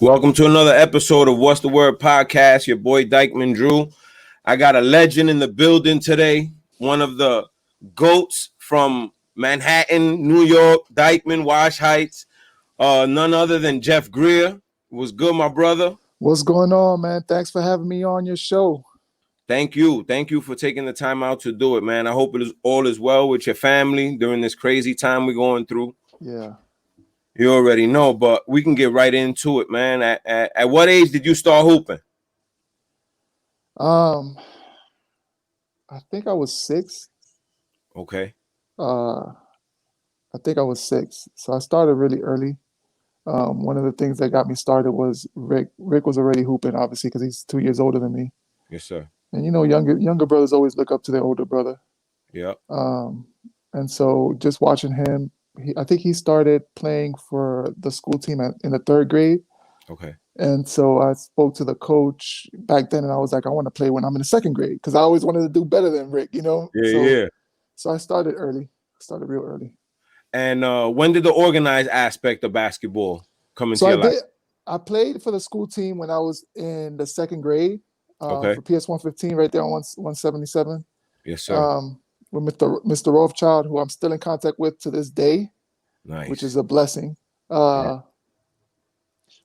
Welcome to another episode of What's the Word podcast. Your boy Dykeman Drew. I got a legend in the building today. One of the GOATs from Manhattan, New York, Dykeman, Wash Heights. None other than Jeff Greer. Was good, my brother. What's going on, man? Thanks for having me on your show. Thank you. Thank you for taking the time out to do it, man. I hope all is well with your family during this crazy time we're going through. Yeah. You already know, but we can get right into it, man. At what age did you start hooping? I think I was 6. Okay. I think I was 6. So I started really early. One of the things that got me started was Rick. Rick was already hooping, obviously, because he's 2 years older than me. Yes, sir. And you know, younger brothers always look up to their older brother. Yeah. And so just watching him, I think he started playing for the school team in the 3rd grade. Okay. And so I spoke to the coach back then, and I was like, I want to play when I'm in the 2nd grade because I always wanted to do better than Rick, you know? Yeah. So I started early. I started real early. And when did the organized aspect of basketball come into your life? I played for the school team when I was in the 2nd grade Okay. for PS 115 right there on 177. Yes, sir. With Mr. Rothschild, who I'm still in contact with to this day, Nice. which is a blessing. Yeah.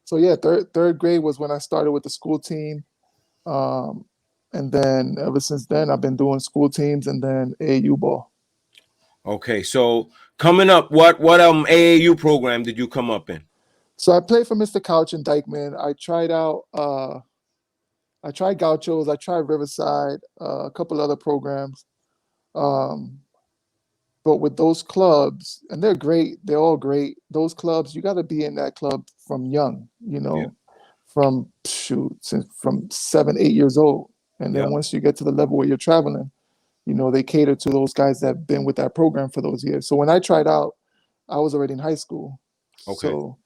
So yeah, third grade was when I started with the school team. And then ever since then, I've been doing school teams and then AAU ball. Okay, so coming up, what AAU program did you come up in? So I played for Mr. Couch and Dykeman. I tried out. I tried Gauchos. I tried Riverside. A couple other programs. But with those clubs, and they're great. They're all great. Those clubs, you got to be in that club from young. You know, Yeah. from 7, 8 years old, and then Yeah. once you get to the level where you're traveling, you know, they cater to those guys that have been with that program for those years. So when I tried out, I was already in high school. Okay. So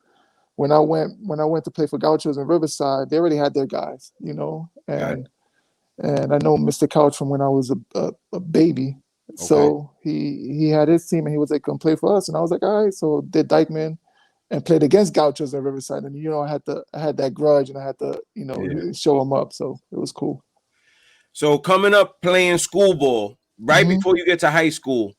when I went to play for Gauchos in Riverside, they already had their guys, you know, and I know Mr. Couch from when I was a baby. So he had his team and he was like, come play for us. And I was like, all right. So did Dykeman and played against Gauchos in Riverside. And, you know, I had that grudge and I had to, you know, show them up. So it was cool. So coming up playing school ball, right before you get to high school,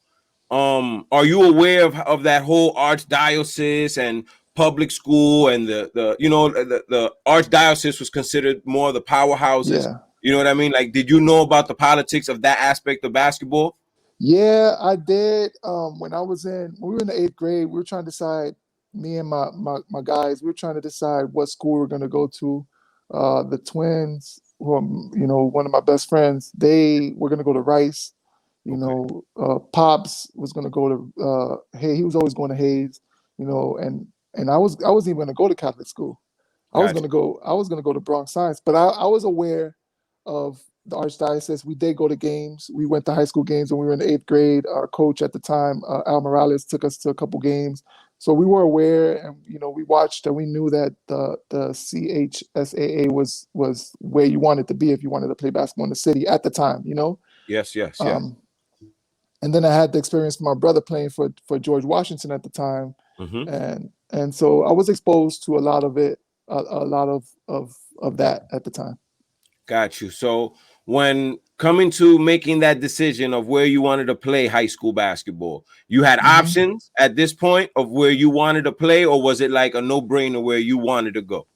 are you aware of that whole archdiocese and public school and the archdiocese was considered more the powerhouses? Yeah. You know what I mean? Like, did you know about the politics of that aspect of basketball? Yeah, I did. When we were in the 8th grade, we were trying to decide, me and my guys, we were trying to decide what school we are going to go to. The twins, who are, you know, one of my best friends, they were going to go to Rice. You know, Pops was going to go to he was always going to Hayes. You know, and I wasn't even going to go to Catholic school. I was going to go to Bronx Science, but I was aware of the Archdiocese. We did go to games. We went to high school games when we were in the 8th grade. Our coach at the time, Al Morales, took us to a couple games. So we were aware, and you know, we watched, and we knew that the CHSAA was where you wanted to be if you wanted to play basketball in the city at the time. You know. Yes. And then I had the experience with my brother playing for George Washington at the time, and so I was exposed to a lot of it, a lot of that at the time. Got you. So when coming to making that decision of where you wanted to play high school basketball, you had options at this point of where you wanted to play, or was it like a no-brainer where you wanted to go?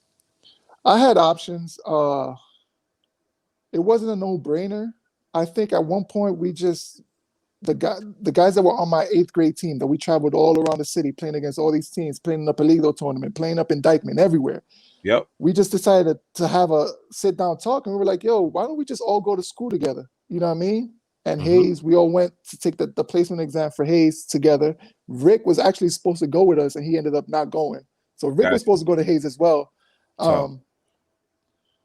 I had options. It wasn't a no-brainer. I think at one point the guys that were on my 8th grade team, that we traveled all around the city playing against all these teams, playing in the Peligro tournament, playing up in Dykeman, everywhere. Yep. We just decided to have a sit down talk, and we were like, yo, why don't we just all go to school together? You know what I mean? And Hayes, we all went to take the placement exam for Hayes together. Rick was actually supposed to go with us, and he ended up not going. So Rick was supposed to go to Hayes as well.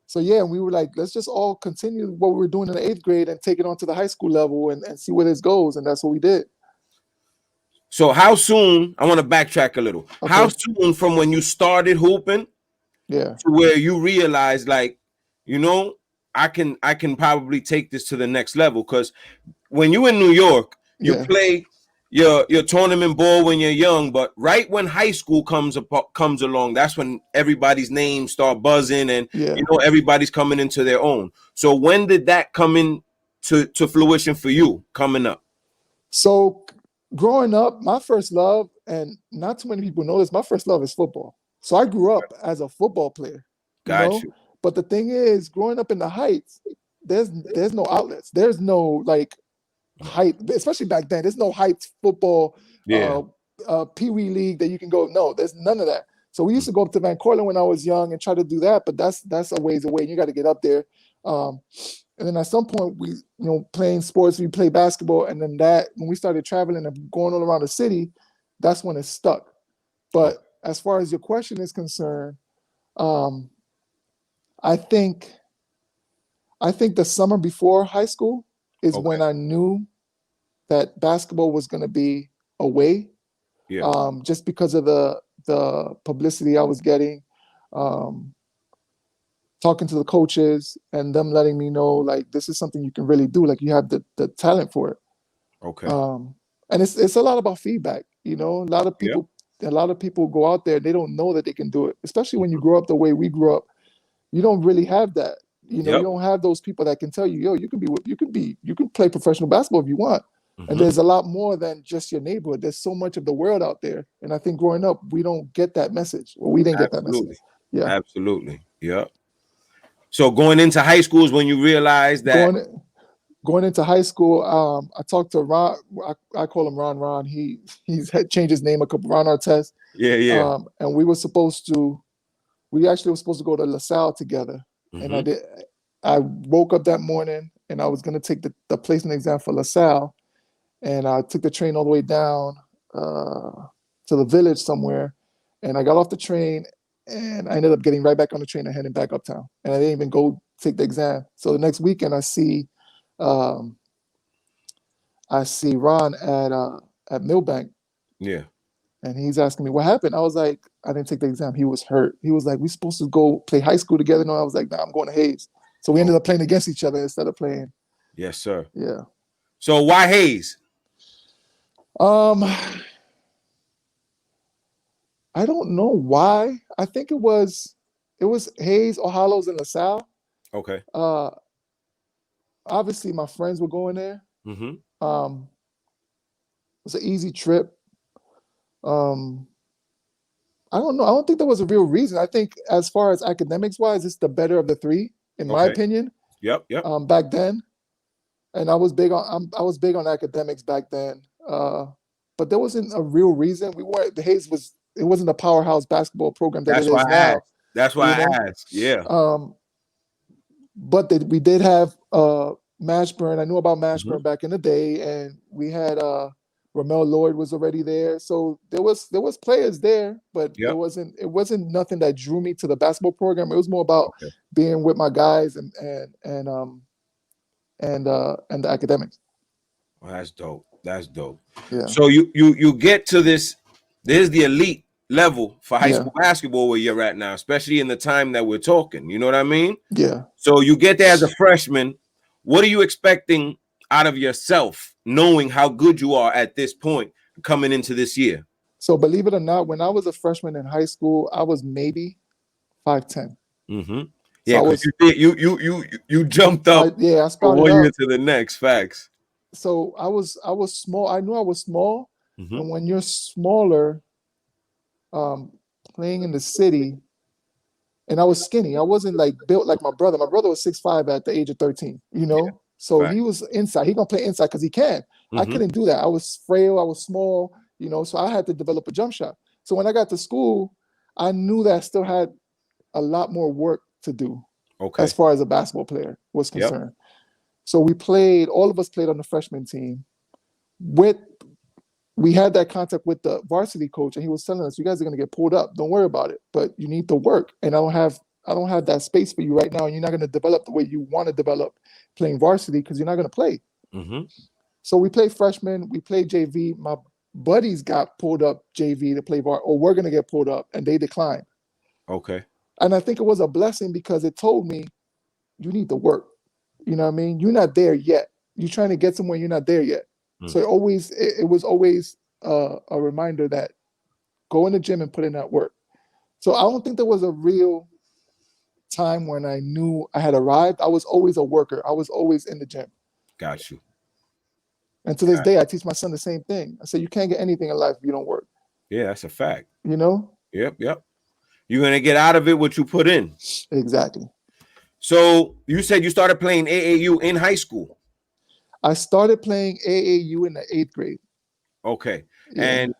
So yeah, we were like, let's just all continue what we were doing in the 8th grade and take it on to the high school level and see where this goes. And that's what we did. So how soon, I want to backtrack a little. Okay. How soon from when you started hooping to where you realized, like, you know, I can probably take this to the next level? Because when you in New York, you play your tournament ball when you're young, but right when high school comes along, that's when everybody's names start buzzing, and Yeah. everybody's coming into their own. So when did that come in to fruition for you coming up? So growing up, my first love, and not too many people know this, my first love is football. So I grew up as a football player, you Got know. you. But the thing is, growing up in the Heights, there's no outlets. There's no like No. height, especially back then. There's no Heights football, Yeah. Pee Wee league that you can go. No, there's none of that. So we used to go up to Van Cortlandt when I was young and try to do that, but that's a ways away. You got to get up there. Um, and then at some point, we playing sports, we play basketball, and then that when we started traveling and going all around the city, that's when it stuck. Okay. But as far as your question is concerned, um, I think the summer before high school is Okay. when I knew that basketball was going to be away, Yeah. just because of the publicity I was getting, um, talking to the coaches and them letting me know like this is something you can really do, like you have the talent for it. Okay. And it's a lot about feedback. Yep. A lot of people go out there, they don't know that they can do it, especially when you Mhm. grow up the way we grew up. You don't really have that. You Yep. don't have those people that can tell you, yo, you can play professional basketball if you want. And Hmm. there's a lot more than just your neighborhood. There's so much of the world out there. And I think growing up, we don't get that message. Or we didn't get that message. Absolutely. Yeah. Absolutely. Yep. So going into high school is when you realize that. Going going into high school, I talked to Ron. I call him Ron. Ron. He's had changed his name a couple. Ron Artest. Yeah. Yeah. And we actually were supposed to go to LaSalle together. And Hmm. I woke up that morning and I was going to take the placement exam for LaSalle. And I took the train all the way down to the village somewhere. And I got off the train and I ended up getting right back on the train and heading back uptown. And I didn't even go take the exam. So the next weekend um, I see Ron at Millbank, Yeah. and he's asking me what happened. I was like, I didn't take the exam. He was hurt. He was like, we supposed to go play high school together. No, I was like, nah, I'm going to Hayes. So we ended Oh, up playing against each other instead of playing. yes, sir. Yeah. So why Hayes? Um, I don't know why. I think it was Hayes, Ohalos, and LaSalle. Okay. Uh, Obviously my friends were going there. Hmm. Um, it was an easy trip. Um, I don't know. I don't think there was a real reason. I think as far as academics wise, it's the better of the three, in my Okay. opinion. Yep. Yep. Back then, and I was big on academics back then. But there wasn't a real reason. We weren't the Hayes was it wasn't a powerhouse basketball program that it That's why is I now. asked. That's You why I know, asked. Yeah. um, but we did have Mashburn. I knew about Hmm. Mashburn back in the day, and we had Ramel Lloyd was already there. So there was players there, but Yep. it wasn't nothing that drew me to the basketball program. It was more about Okay. being with my guys and the academics. Well, that's dope. That's dope. Yeah, So you get to this. There's the elite level for high yeah, school basketball where you're at now, especially in the time that we're talking. You know what I mean? yeah. So you get there as a freshman. What are you expecting out of yourself, knowing how good you are at this point coming into this year? So believe it or not, when I was a freshman in high school, I was maybe 5'10". Mm-hmm. So Yeah, I because was you jumped up I from sprouted one year up. to the next. Facts. So I was small. I knew I was small, Mm-hmm. and when you're smaller, um, playing in the city, and I was skinny. I wasn't like built like my brother. My brother was 6'5" at the age of 13. Yeah. So Fact. he was inside. He gonna play inside because he can. I Mm-hmm. couldn't do that. I was frail. I was small. So I had to develop a jump shot. So when I got to school, I knew that I still had a lot more work to do as Okay. far as a basketball player was Yep. concerned. So all of us played on the freshman team. With We had that contact with the varsity coach, and he was telling us, "You guys are going to get pulled up. Don't worry about it, but you need to work. And I don't have that space for you right now, and you're not going to develop the way you want to develop playing varsity because you're not going to play." Mm-hmm. So we played freshman, we played JV. My buddies got pulled up JV to play or we're going to get pulled up, and they declined. Okay. And I think it was a blessing because it told me you need to work. You know what I mean? You're not there yet. You're trying to get somewhere. You're not there yet. So it was always a reminder that go in the gym and put in that work. So I don't think there was a real time when I knew I had arrived. I was always a worker. I was always in the gym. Got you. And to this day, I teach my son the same thing. I say, you can't get anything in life if you don't work. Yeah, that's a fact. You know? Yep. You're gonna get out of it what you put in. Exactly. So you said you started playing AAU in high school. I started playing AAU in the 8th grade. Okay. Yeah. And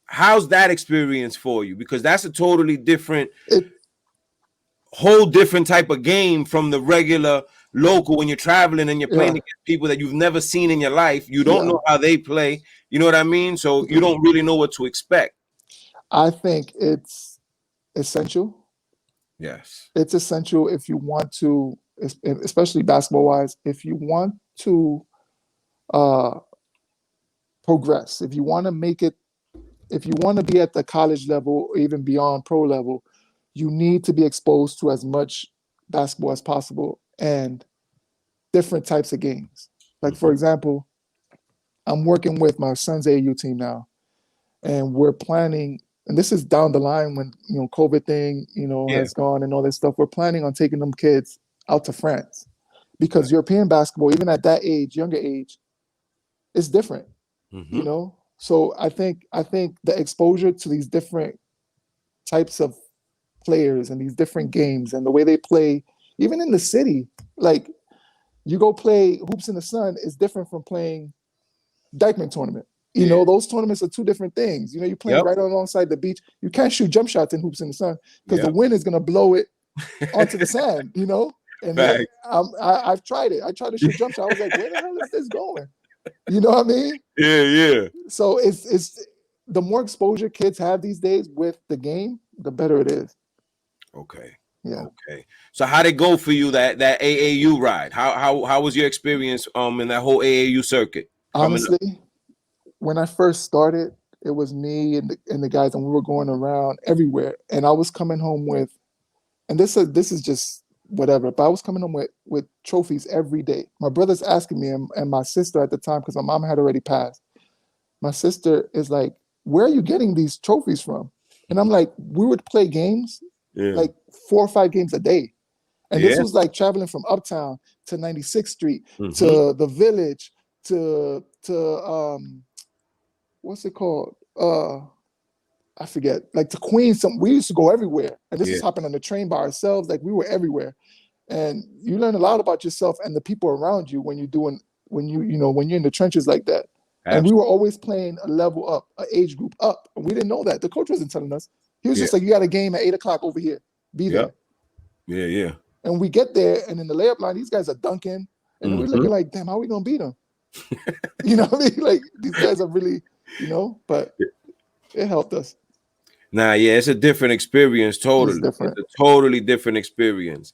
how's that experience for you? Because that's a totally different, whole different type of game from the regular local when you're traveling and you're playing against people that you've never seen in your life. You don't know how they play. You know what I mean? So you don't really know what to expect. I think it's essential. Yes. It's essential if you want to, especially basketball wise, if you want to progress, if you want to make it, if you want to be at the college level or even beyond pro level, you need to be exposed to as much basketball as possible and different types of games. Like, for example, I'm working with my son's AAU team now, and we're planning, and this is down the line when, you know, COVID thing, you know, has gone and all this stuff. We're planning on taking them kids out to France because European basketball, even at that age, younger age, is different, you know? So I think the exposure to these different types of players and these different games and the way they play, even in the city, like you go play hoops in the sun is different from playing Dykeman tournament. You know, those tournaments are two different things. You know, you're playing right alongside the beach. You can't shoot jump shots in hoops in the sun because the wind is going to blow it onto the sand, you know? And I've tried it. I tried to shoot jump shot. I was like, where the hell is this going? You know what I mean? Yeah. So it's the more exposure kids have these days with the game, the better it is. Okay. Yeah. Okay. So how did it go for you that AAU ride? How was your experience in that whole AAU circuit? Honestly, when I first started, it was me and the guys, and we were going around everywhere. And I was coming home with, and this is just whatever, but I was coming home with trophies every day. My brother's asking me, and my sister at the time, because my mom had already passed. My sister is like, "Where are you getting these trophies from?" And I'm like, "We would play games, like 4 or 5 games a day." And this was like traveling from Uptown to 96th Street to the Village to what's it called? I forget. Like to Queens. We used to go everywhere, and this is hopping on the train by ourselves. Like we were everywhere, and you learn a lot about yourself and the people around you when you're in the trenches like that. Absolutely. And we were always playing a level up, an age group up, and we didn't know that. The coach wasn't telling us. He was just like, "You got a game at 8:00 over here. Be there." Yeah. And we get there, and in the layup line, these guys are dunking, and we're looking like, "Damn, how are we gonna beat them?" You know what I mean? Like these guys are really, you know, but it helped us. Nah, it's a different experience. Totally, it's a totally different experience.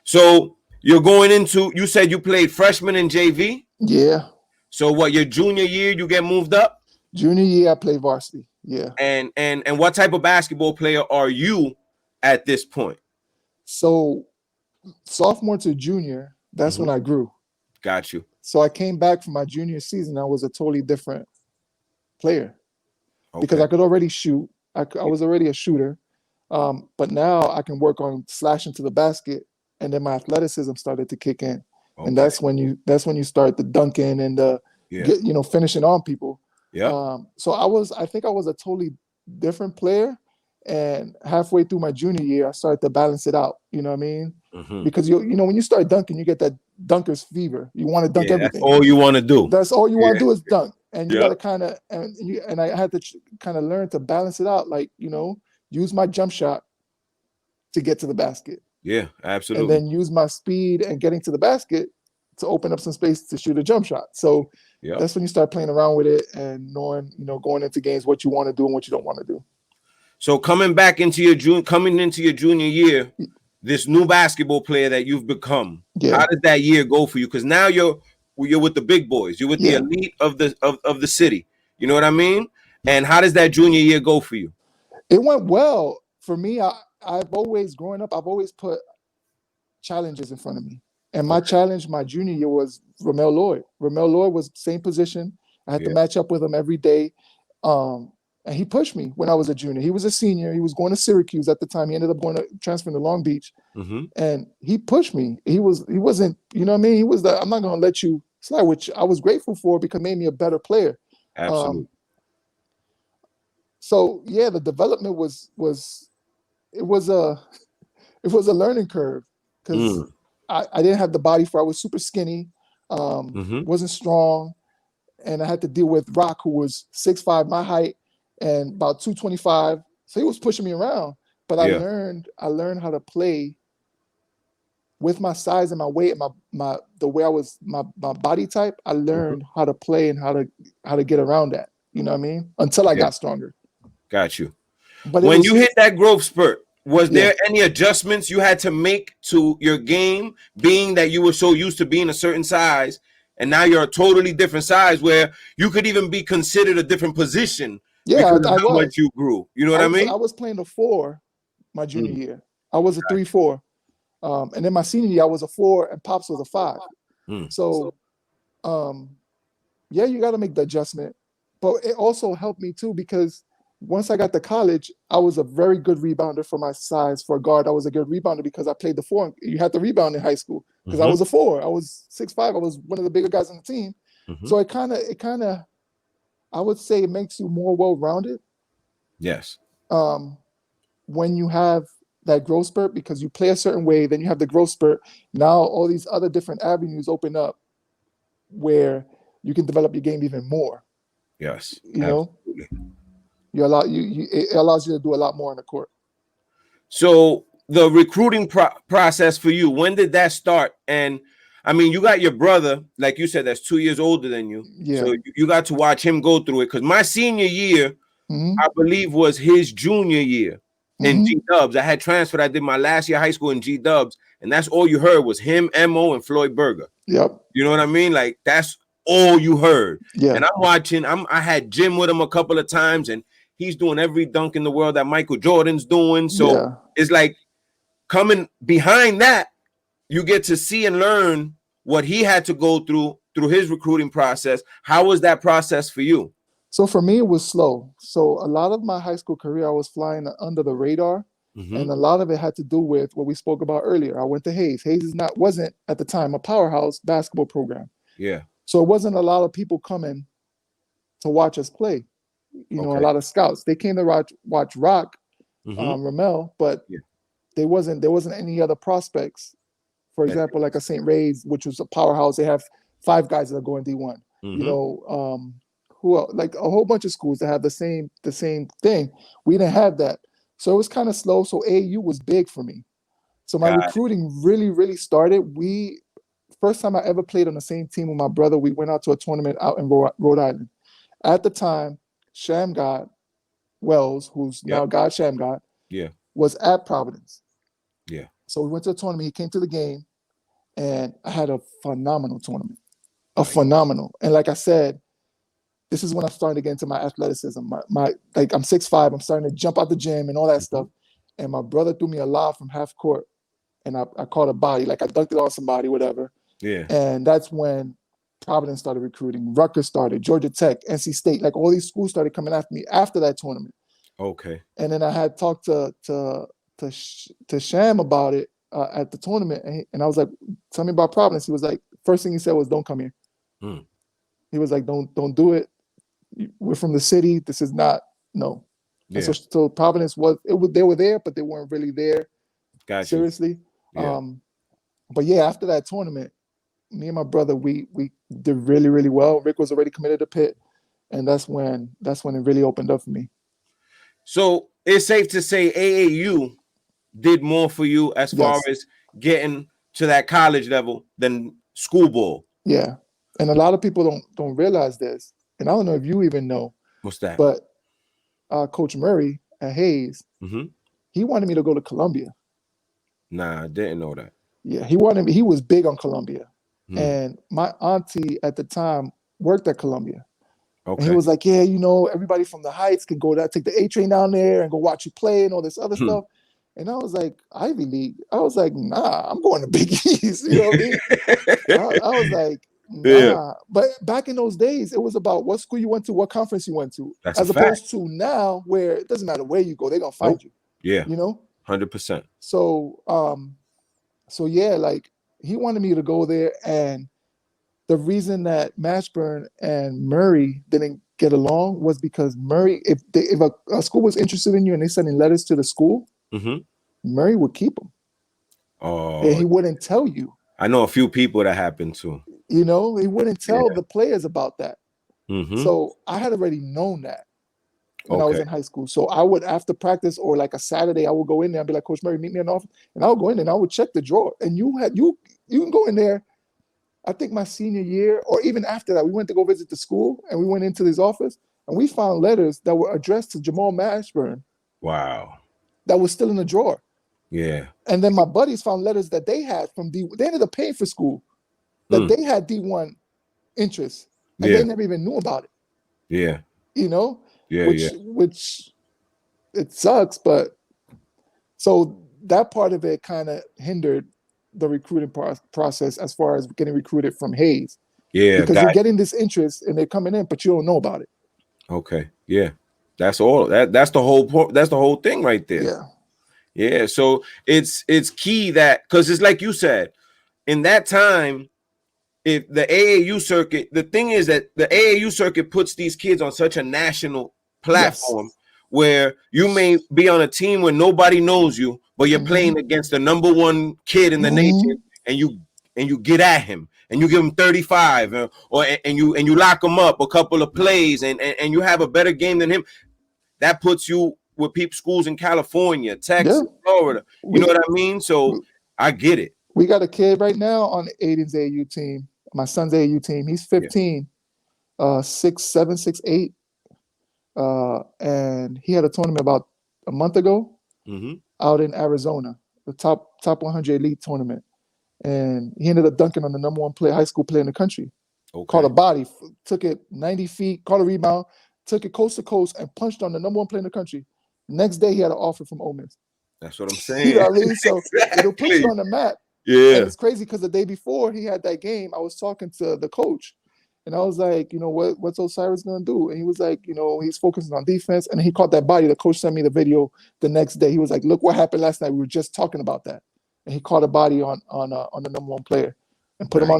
So you're going into. You said you played freshman in JV. Yeah. So what? Your junior year, you get moved up. Junior year, I played varsity. Yeah. And what type of basketball player are you at this point? So sophomore to junior, that's when I grew. Got you. So I came back from my junior season. I was a totally different player because I could already shoot. I was already a shooter, but now I can work on slashing to the basket, and then my athleticism started to kick in, and that's when you start the dunking and the finishing on people. So I think I was a totally different player, and halfway through my junior year, I started to balance it out. You know what I mean? Because when you start dunking, you get that dunker's fever. You want to dunk everything. That's all you want to do. That's all you want to do is dunk, and you got to kind of and I had to kind of learn to balance it out. Like use my jump shot to get to the basket. Yeah, absolutely. And then use my speed and getting to the basket to open up some space to shoot a jump shot. So that's when you start playing around with it and knowing, going into games what you want to do and what you don't want to do. So coming into your junior year, this new basketball player that you've become, how did that year go for you? Because now you're with the big boys, you're with the elite of the city. You know what I mean? And how does that junior year go for you? It went well for me. I've always put challenges in front of me. And my challenge my junior year was Ramel Lloyd. Ramel Lloyd was same position, I had to match up with him every day. And he pushed me when I was a junior. He was a senior. He was going to Syracuse at the time. He ended up transferring to Long Beach. And he pushed me. He wasn't, you know what I mean? He was the, I'm not going to let you slide, which I was grateful for because it made me a better player. Absolutely. So yeah, the development was a learning curve because I didn't have the body for it. I was super skinny, wasn't strong, and I had to deal with Rock, who was 6'5", my height, and about 225. So he was pushing me around. But I learned how to play with my size and my weight and the way I was, my body type. I learned how to play and how to get around that. You know what I mean? Until I got stronger. Got you. But when you hit that growth spurt, was there Yeah. any adjustments you had to make to your game, being that you were so used to being a certain size, and now you're a totally different size where you could even be considered a different position because of how much you grew? You know what I mean? I was playing the 4 my junior year. I was a 3-4. And then my senior year, I was a 4 and Pops was a 5. So, yeah, you got to make the adjustment. But it also helped me too because once I got to college, I was a very good rebounder for my size. For a guard, I was a good rebounder because I played the 4. You had to rebound in high school because I was a 4. I was 6'5". I was one of the bigger guys on the team. So it kind of, I would say it makes you more well-rounded. Yes. When you have that growth spurt, because you play a certain way, then you have the growth spurt. Now all these other different avenues open up where you can develop your game even more. Yes. You know, it allows you to do a lot more on the court. So the recruiting process for you, when did that start? And I mean, you got your brother, like you said, that's 2 years older than you. Yeah. So you got to watch him go through it. Because my senior year, I believe, was his junior year in G Dubs. I had transferred. I did my last year of high school in G Dubs, and that's all you heard was him, Mo, and Floyd Berger. Yep. You know what I mean? Like that's all you heard. Yeah. And I'm watching. I had Jim with him a couple of times, and he's doing every dunk in the world that Michael Jordan's doing. So it's like coming behind that, you get to see and learn what he had to go through his recruiting process. How was that process for you? So for me, it was slow. So a lot of my high school career, I was flying under the radar. And a lot of it had to do with what we spoke about earlier. I went to Hayes. Hayes wasn't at the time a powerhouse basketball program. Yeah. So it wasn't a lot of people coming to watch us play. You know, a lot of scouts. They came to watch Rock, Ramel, but there wasn't any other prospects. For example, like a St. Ray's, which was a powerhouse. They have 5 guys that are going D1. You know, who else? Like a whole bunch of schools that have the same thing. We didn't have that. So it was kind of slow. So AAU was big for me. So my recruiting really, really started. First time I ever played on the same team with my brother, we went out to a tournament out in Rhode Island. At the time, Shamgod Wells, who's now God Shamgod, was at Providence. Yeah. So we went to a tournament. He came to the game, and I had a phenomenal tournament. Phenomenal. And like I said, this is when I'm starting to get into my athleticism. My like I'm 6'5", I'm starting to jump out the gym and all that stuff. And my brother threw me a lob from half court, and I caught a body, like I dunked it on somebody, whatever. Yeah. And that's when Providence started recruiting. Rutgers started, Georgia Tech, NC State, like all these schools started coming after me after that tournament. Okay. And then I had talked to Sham about it at the tournament, and I was like, "Tell me about Providence." He was like, first thing he said was, "Don't come here." He was like, "Don't do it. We're from the city. This is not no." Yeah. And so Providence they were there, but they weren't really there. Gotcha. Seriously. Yeah. But yeah, after that tournament, me and my brother, we did really, really well. Rick was already committed to Pitt, and that's when it really opened up for me. So it's safe to say AAU did more for you as far as getting to that college level than school ball. Yeah. And a lot of people don't realize this. And I don't know if you even know. What's that? But Coach Murray at Hayes, he wanted me to go to Columbia. Nah, I didn't know that. Yeah, he was big on Columbia. And my auntie at the time worked at Columbia. Okay. And he was like, yeah, you know, everybody from the Heights can go there, take the A train down there and go watch you play and all this other stuff. And I was like, Ivy League. I was like, nah, I'm going to Big East. You know what I mean? I was like, Yeah, Nah, but back in those days, it was about what school you went to, what conference you went to, that's a as fact. opposed to now where it doesn't matter where you go, they're gonna find Nope. you. Yeah, You know? 100%. So so yeah, like he wanted me to go there, and the reason that Mashburn and Murray didn't get along was because Murray, if a school was interested in you and they sending letters to the school, Mm-hmm. Murray would keep them, and Oh, he wouldn't tell you. I know a few people that happened to. You know, he wouldn't tell Yeah. the players about that. Mm-hmm. So I had already known that when I was Okay. in high school. So I would, after practice or like a Saturday, I would go in there and be like, Coach Murray, meet me in the office. And I would go in there and I would check the drawer. And you can go in there. I think my senior year, or even after that, we went to go visit the school and we went into his office and we found letters that were addressed to Jamal Mashburn Wow. that was still in the drawer. Yeah. And then my buddies found letters that they had from they ended up paying for school, that Mm. they had D1 interest and Yeah. they never even knew about it, Yeah. you know, Yeah. which it sucks, but so that part of it kind of hindered the recruiting process as far as getting recruited from Hayes, Yeah. because you're getting this interest and they're coming in, but you don't know about it. Okay. Yeah. That's all. That's the whole that's the whole thing right there. Yeah. Yeah. So it's key that, because it's like you said, in that time, if the AAU circuit, the thing is that the AAU circuit puts these kids on such a national platform. Yes. Where you may be on a team where nobody knows you, but you're playing against the number one kid in the nation, and you get at him and you give him 35, and you lock him up a couple of plays, and you have a better game than him. That puts you with schools in California, Texas, Florida. You know what I mean? So I get it. We got a kid right now on Aiden's AAU team, my son's AAU team. He's 15, 6'7", 6'8". And he had a tournament about a month ago out in Arizona, the top 100 elite tournament. And he ended up dunking on the number one high school player in the country. Okay. Caught a body, took it 90 feet, caught a rebound, took it coast to coast, and punched on the number one player in the country. Next day, he had an offer from Ole Miss. That's what I'm saying. You know what I mean? So exactly. It'll put you on the map. Yeah. And it's crazy because the day before he had that game, I was talking to the coach. And I was like, you know, what's Osiris going to do? And he was like, you know, he's focusing on defense. And he caught that body. The coach sent me the video the next day. He was like, look what happened last night. We were just talking about that. And he caught a body on the number one player and put him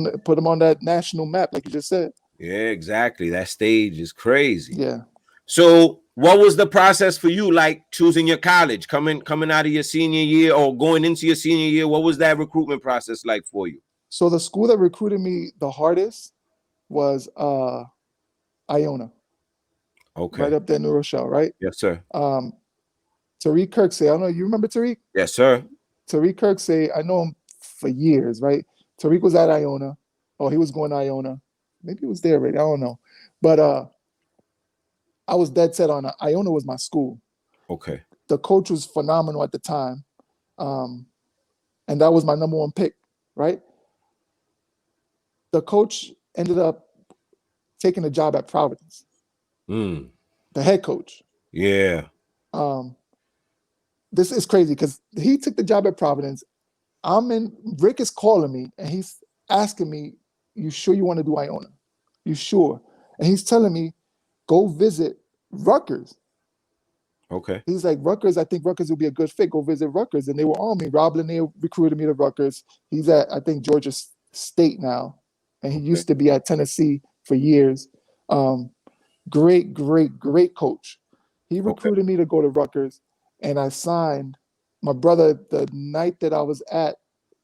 on that national map, like you just said. Yeah, exactly. That stage is crazy. Yeah. So what was the process for you, like choosing your college, coming out of your senior year or going into your senior year? What was that recruitment process like for you? So the school that recruited me the hardest was Iona. Okay. Right up there in New Rochelle, right? Yes, sir. Tariq Kirksey. I don't know. You remember Tariq? Yes, sir. Tariq Kirksey, I know him for years, right? Tariq was at Iona. Oh, he was going to Iona. Maybe he was there already. I don't know. But I was dead set on Iona was my school. Okay. The coach was phenomenal at the time. And that was my number one pick, right? The coach ended up taking a job at Providence. The head coach. Yeah. This is crazy because he took the job at Providence. Rick is calling me and he's asking me, you sure you want to do Iona? You sure? And he's telling me, go visit Rutgers. Okay. He's like, Rutgers, I think Rutgers will be a good fit. Go visit Rutgers. And they were on me. Rob Lanier recruited me to Rutgers. He's at, I think, Georgia State now. And he used to be at Tennessee for years. Great coach. He recruited me to go to Rutgers. And I signed. My brother, the night that I was at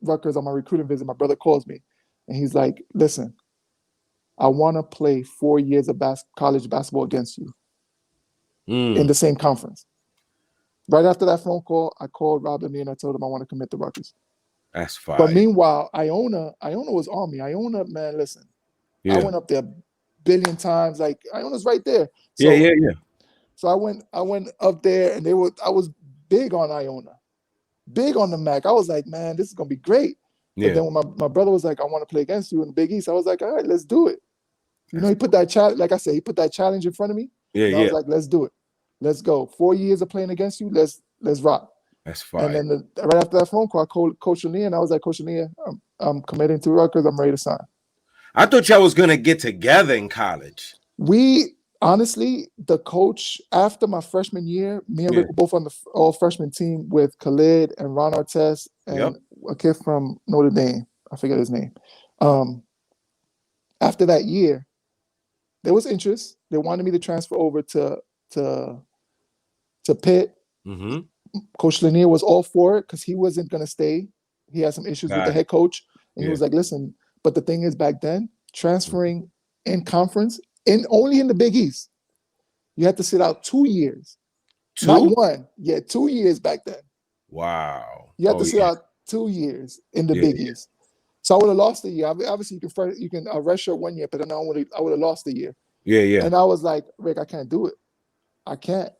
Rutgers on my recruiting visit, my brother calls me. And he's like, listen, I want to play 4 years of college basketball against you in the same conference. Right after that phone call, I called Rob Lanier and I told him I want to commit to Rutgers. That's fine. But meanwhile, Iona was on me. Iona, man, listen. Yeah. I went up there a billion times. Like, Iona's right there. So, yeah. So I went up there and I was big on Iona. Big on the MAC. I was like, man, this is gonna be great. Yeah. But then when my brother was like, I want to play against you in the Big East, I was like, all right, let's do it. You know, he put that challenge, like I said, he put that challenge in front of me. Yeah. I was like, let's do it. Let's go. 4 years of playing against you. Let's rock. That's fine. And then right after that phone call, I called Coach Lanier and I was like, Coach Lanier, I'm committing to Rutgers. I'm ready to sign. I thought y'all was gonna get together in college. We honestly, the coach after my freshman year, me and Yeah. Rick were both on the all freshman team with Khalid and Ron Artest Yep. and a kid from Notre Dame. I forget his name. After that year, there was interest. They wanted me to transfer over to Pitt. Mm-hmm. Coach Lanier was all for it because he wasn't going to stay. He had some issues with the Got it. head coach, and he Yeah. was like, "Listen." But the thing is, back then, transferring in conference, in only in the Big East, you had to sit out 2 years, not 2? one. Yeah, 2 years back then. Wow. You had Oh to sit yeah. out 2 years in the Yeah. Big East. So I would have lost the year. Obviously, you can redshirt 1 year, but then I would have lost the year. Yeah. Yeah. And I was like, Rick, I can't do it. I can't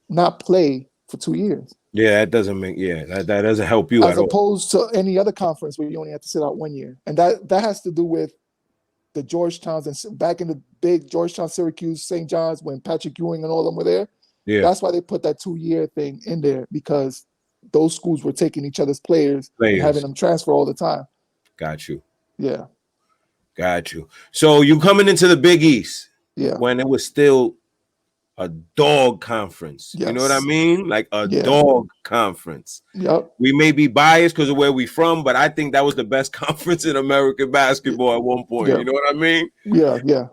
not play for 2 years. Yeah. That doesn't make. Yeah. That doesn't help you As at all. opposed to any other conference where you only have to sit out 1 year. And that has to do with the Georgetowns and back in the big Georgetown, Syracuse, St. John's, when Patrick Ewing and all of them were there. Yeah. That's why they put that 2-year thing in there, because those schools were taking each other's players and having them transfer all the time. Got you. Yeah. Got you. So you coming into the Big East Yeah. when it was still a dog conference. Yes. You know what I mean? Like a Yeah. dog conference. Yep. We may be biased because of where we from, but I think that was the best conference in American basketball at one point. Yeah. You know what I mean? Yeah. Yeah.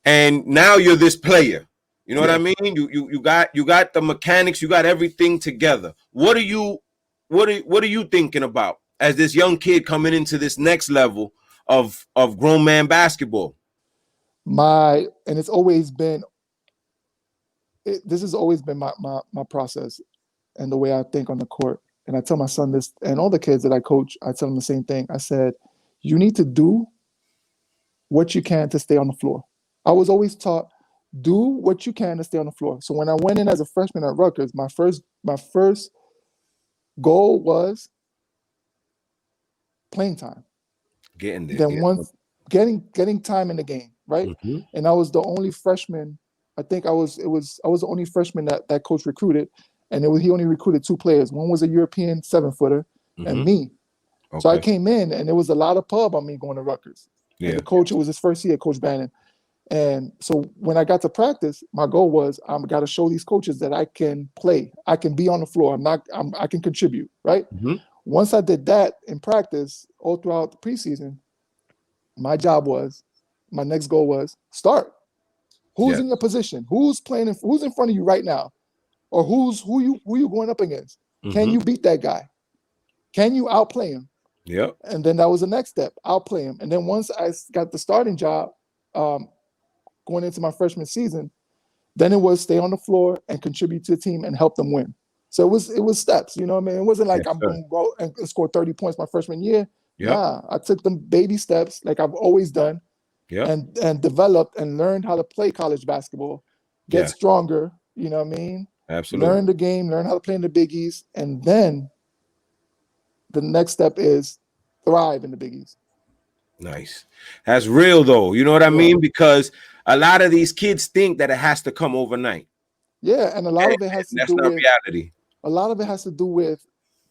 And now you're this player. You know what Yeah. I mean? You got the mechanics, you got everything together. What are you thinking about as this young kid coming into this next level of grown man basketball? And it's always been this has always been my process and the way I think on the court. And I tell my son this, and all the kids that I coach, I tell them the same thing. I said, you need to do what you can to stay on the floor. I was always taught, do what you can to stay on the floor. So when I went in as a freshman at Rutgers, my first goal was playing time. Getting there. Then once getting time in the game, right? Mm-hmm. And I was the only freshman. I think I was the only freshman that coach recruited, and he only recruited 2 players. One was a European 7-footer, and me. Okay. So I came in, and there was a lot of pub on me going to Rutgers. Yeah. And the coach, it was his first year, Coach Bannon. And so when I got to practice, my goal was I got to show these coaches that I can play, I can be on the floor, I can contribute, right? Mm-hmm. Once I did that in practice all throughout the preseason, my next goal was start. Who's in your position? Who's playing? Who's in front of you right now? Or who you going up against? Mm-hmm. Can you beat that guy? Can you outplay him? Yep. And then that was the next step, outplay him. And then once I got the starting job, going into my freshman season, then it was stay on the floor and contribute to the team and help them win. So it was steps, you know what I mean? It wasn't like I'm going to go and score 30 points my freshman year. Yep. Nah, I took them baby steps like I've always done. Yep. And developed and learned how to play college basketball, get stronger, you know what I mean? Absolutely. Learn the game, learn how to play in the Big East, and then the next step is thrive in the Big East. Nice. That's real though. You know what I mean? Because a lot of these kids think that it has to come overnight. Yeah, and a lot of it has to that's do not with reality. A lot of it has to do with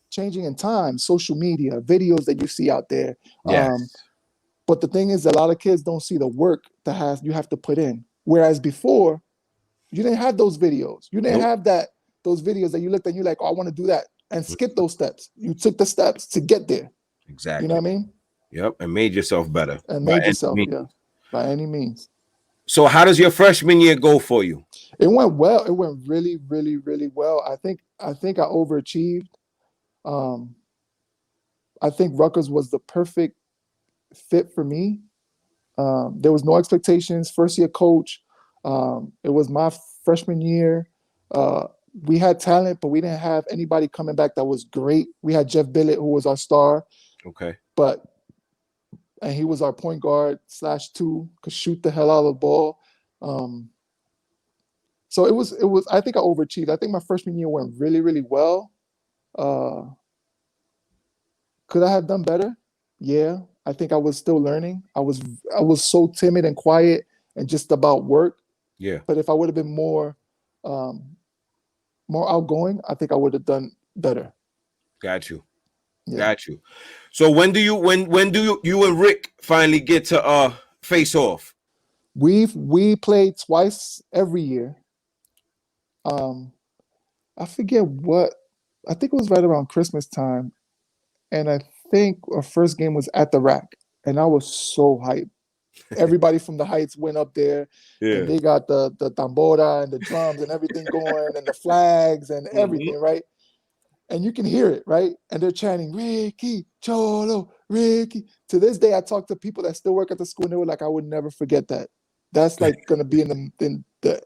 changing in time, social media, videos that you see out there. Yes. But the thing is, a lot of kids don't see the work that you have to put in. Whereas before, you didn't have those videos. You didn't have those videos that you looked at and you're like, oh, I want to do that, and skip those steps. You took the steps to get there. Exactly. You know what I mean? Yep. And made yourself better. And made yourself, by any means. So how does your freshman year go for you? It went well. It went really, really, really well. I think I overachieved. I think Rutgers was the perfect fit for me. There was no expectations. First year coach. It was my freshman year. We had talent, but we didn't have anybody coming back that was great. We had Jeff Billett, who was our star. Okay. And he was our point guard /2, could shoot the hell out of the ball. So it was. I think I overachieved. I think my freshman year went really, really well. Could I have done better? Yeah. I think I was still learning. I was so timid and quiet and just about work. Yeah. But if I would have been more outgoing, I think I would have done better. Got you. Yeah. Got you. So when do you and Rick finally get to face off? We play twice every year. I forget what. I think it was right around Christmas time, and I think our first game was at the Rack, and I was so hyped. Everybody from the Heights went up there, and Yeah. they got the tambora and the drums and everything going, and the flags and Mm-hmm. everything, right? And you can hear it, right? And they're chanting, Ricky, Cholo, Ricky. To this day, I talk to people that still work at the school, and they were like, I would never forget that. That's like going to be in the